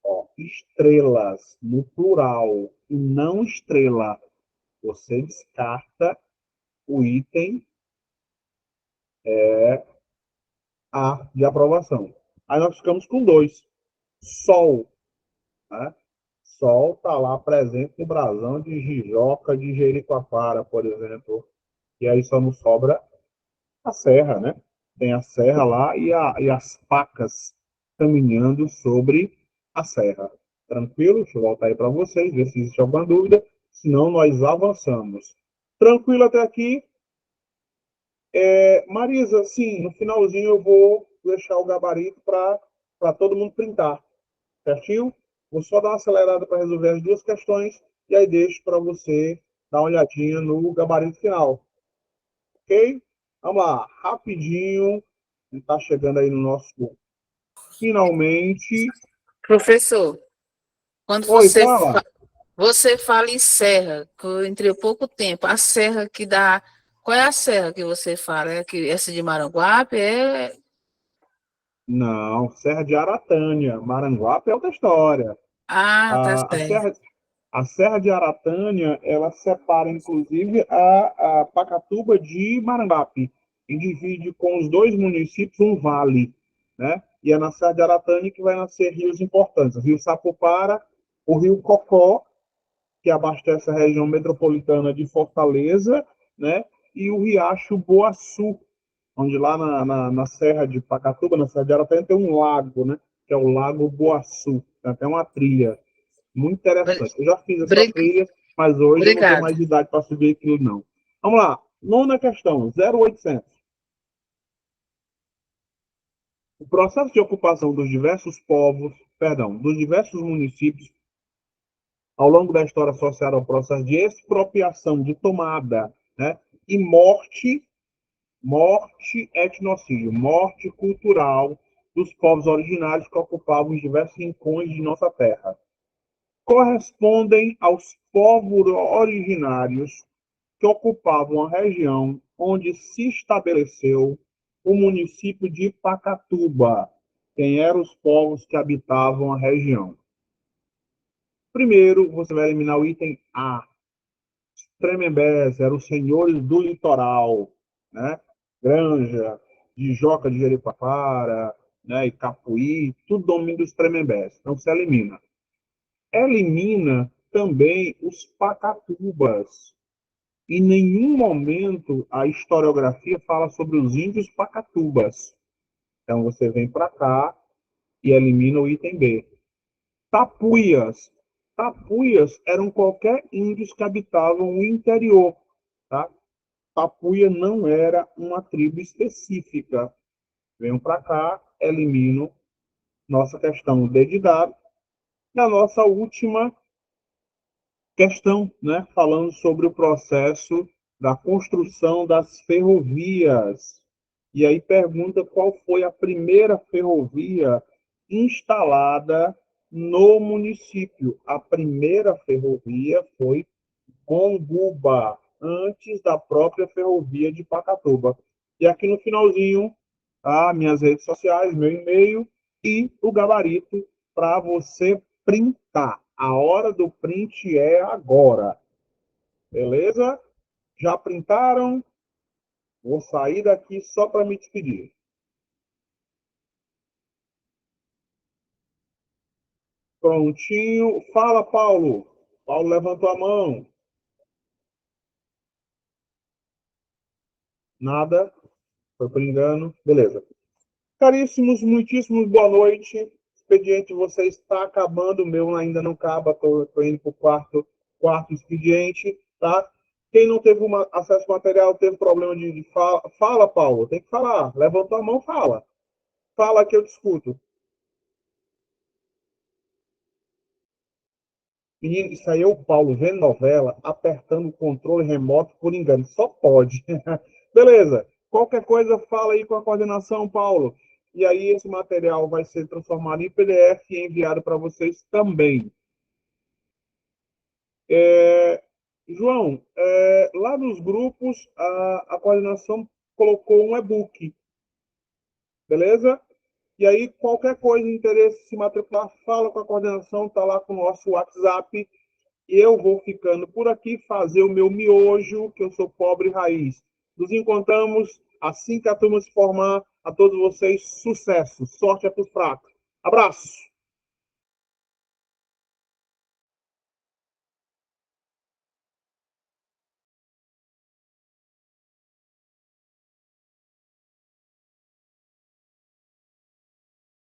Speaker 1: Ó, estrelas, no plural, e não estrela. Você descarta o item A de aprovação. Aí nós ficamos com dois. Sol, né? Sol está lá presente no brasão de Jijoca, de Jericoacoara, por exemplo. E aí só nos sobra a serra, né? Tem a serra lá e as pacas caminhando sobre a serra. Tranquilo? Deixa eu voltar aí para vocês, ver se existe alguma dúvida. Senão, nós avançamos. Tranquilo até aqui? Marisa, sim, no finalzinho eu vou deixar o gabarito para todo mundo printar. Certinho? Vou só dar uma acelerada para resolver as duas questões e aí deixo para você dar uma olhadinha no gabarito final. Ok? Vamos lá, rapidinho. Está chegando aí no nosso finalmente.
Speaker 3: Professor, quando
Speaker 1: Oi, fala.
Speaker 3: você fala em serra, que eu entrei há pouco tempo, a serra que dá. Qual é a serra que você fala? É que essa de Maranguape?
Speaker 1: Não, Serra de Aratânia. Maranguape é outra história.
Speaker 3: Ah, tá
Speaker 1: A, a
Speaker 3: certo.
Speaker 1: Serra, a Serra de Aratânia, ela separa, inclusive, a Pacatuba de Maranguape e divide com os dois municípios um vale, né? E é na Serra de Aratânia que vai nascer rios importantes. O Rio Sapupara, o Rio Cocó, que abastece a região metropolitana de Fortaleza, né? E o Riacho Boaçu, onde lá na Serra de Pacatuba, na Serra de Aratânia, tem um lago, né? Que é o Lago Boaçu. Tem até uma trilha muito interessante. Eu já fiz essa trilha, mas hoje eu não tenho
Speaker 3: Obrigada.
Speaker 1: mais idade para subir aquilo, não. Vamos lá. Nona questão, 0800. O processo de ocupação dos diversos povos, perdão, dos diversos municípios ao longo da história associada ao processo de expropriação, de tomada, né, e morte etnocídio, morte cultural dos povos originários que ocupavam os diversos rincões de nossa terra. Correspondem aos povos originários que ocupavam a região onde se estabeleceu o município de Pacatuba. Quem eram os povos que habitavam a região? Primeiro, você vai eliminar o item A. Tremembés eram os senhores do litoral, né? Granja, de Joca de Jericoacoara, né? E Capuí, tudo domínio dos Tremembés. Então, você elimina. Elimina também os Pacatubas. Em nenhum momento a historiografia fala sobre os índios Pacatubas. Então, você vem para cá e elimina o item B. Tapuias. Tapuias eram qualquer índios que habitavam o interior. Tá? Tapuia não era uma tribo específica. Venham para cá, elimino nossa questão D de dado. Na nossa última questão, né, falando sobre o processo da construção das ferrovias. E aí pergunta qual foi a primeira ferrovia instalada no município. A primeira ferrovia foi Monguba, antes da própria ferrovia de Pacatuba. E aqui no finalzinho, minhas redes sociais, meu e-mail e o gabarito para você printar. A hora do print é agora. Beleza? Já printaram? Vou sair daqui só para me despedir. Prontinho. Fala, Paulo. Paulo levantou a mão. Nada. Foi por engano. Beleza. Caríssimos, muitíssimos boa noite. O expediente de vocês está acabando, o meu ainda não acaba, estou indo para o quarto expediente, tá? Quem não teve acesso ao material, teve problema de fala, fala, Paulo, tem que falar. Levantou a mão, fala. Fala que eu discuto. Menino, isso aí é o Paulo vendo novela, apertando o controle remoto por engano. Só pode. Beleza. Qualquer coisa, fala aí com a coordenação, Paulo. E aí esse material vai ser transformado em PDF e enviado para vocês também. João, lá nos grupos, a coordenação colocou um e-book. Beleza? E aí, qualquer coisa, interesse, se matricular, fala com a coordenação, está lá com o nosso WhatsApp. Eu vou ficando por aqui, fazer o meu miojo, que eu sou pobre raiz. Nos encontramos assim que a turma se formar. A todos vocês, sucesso. Sorte é para os fracos. Abraço!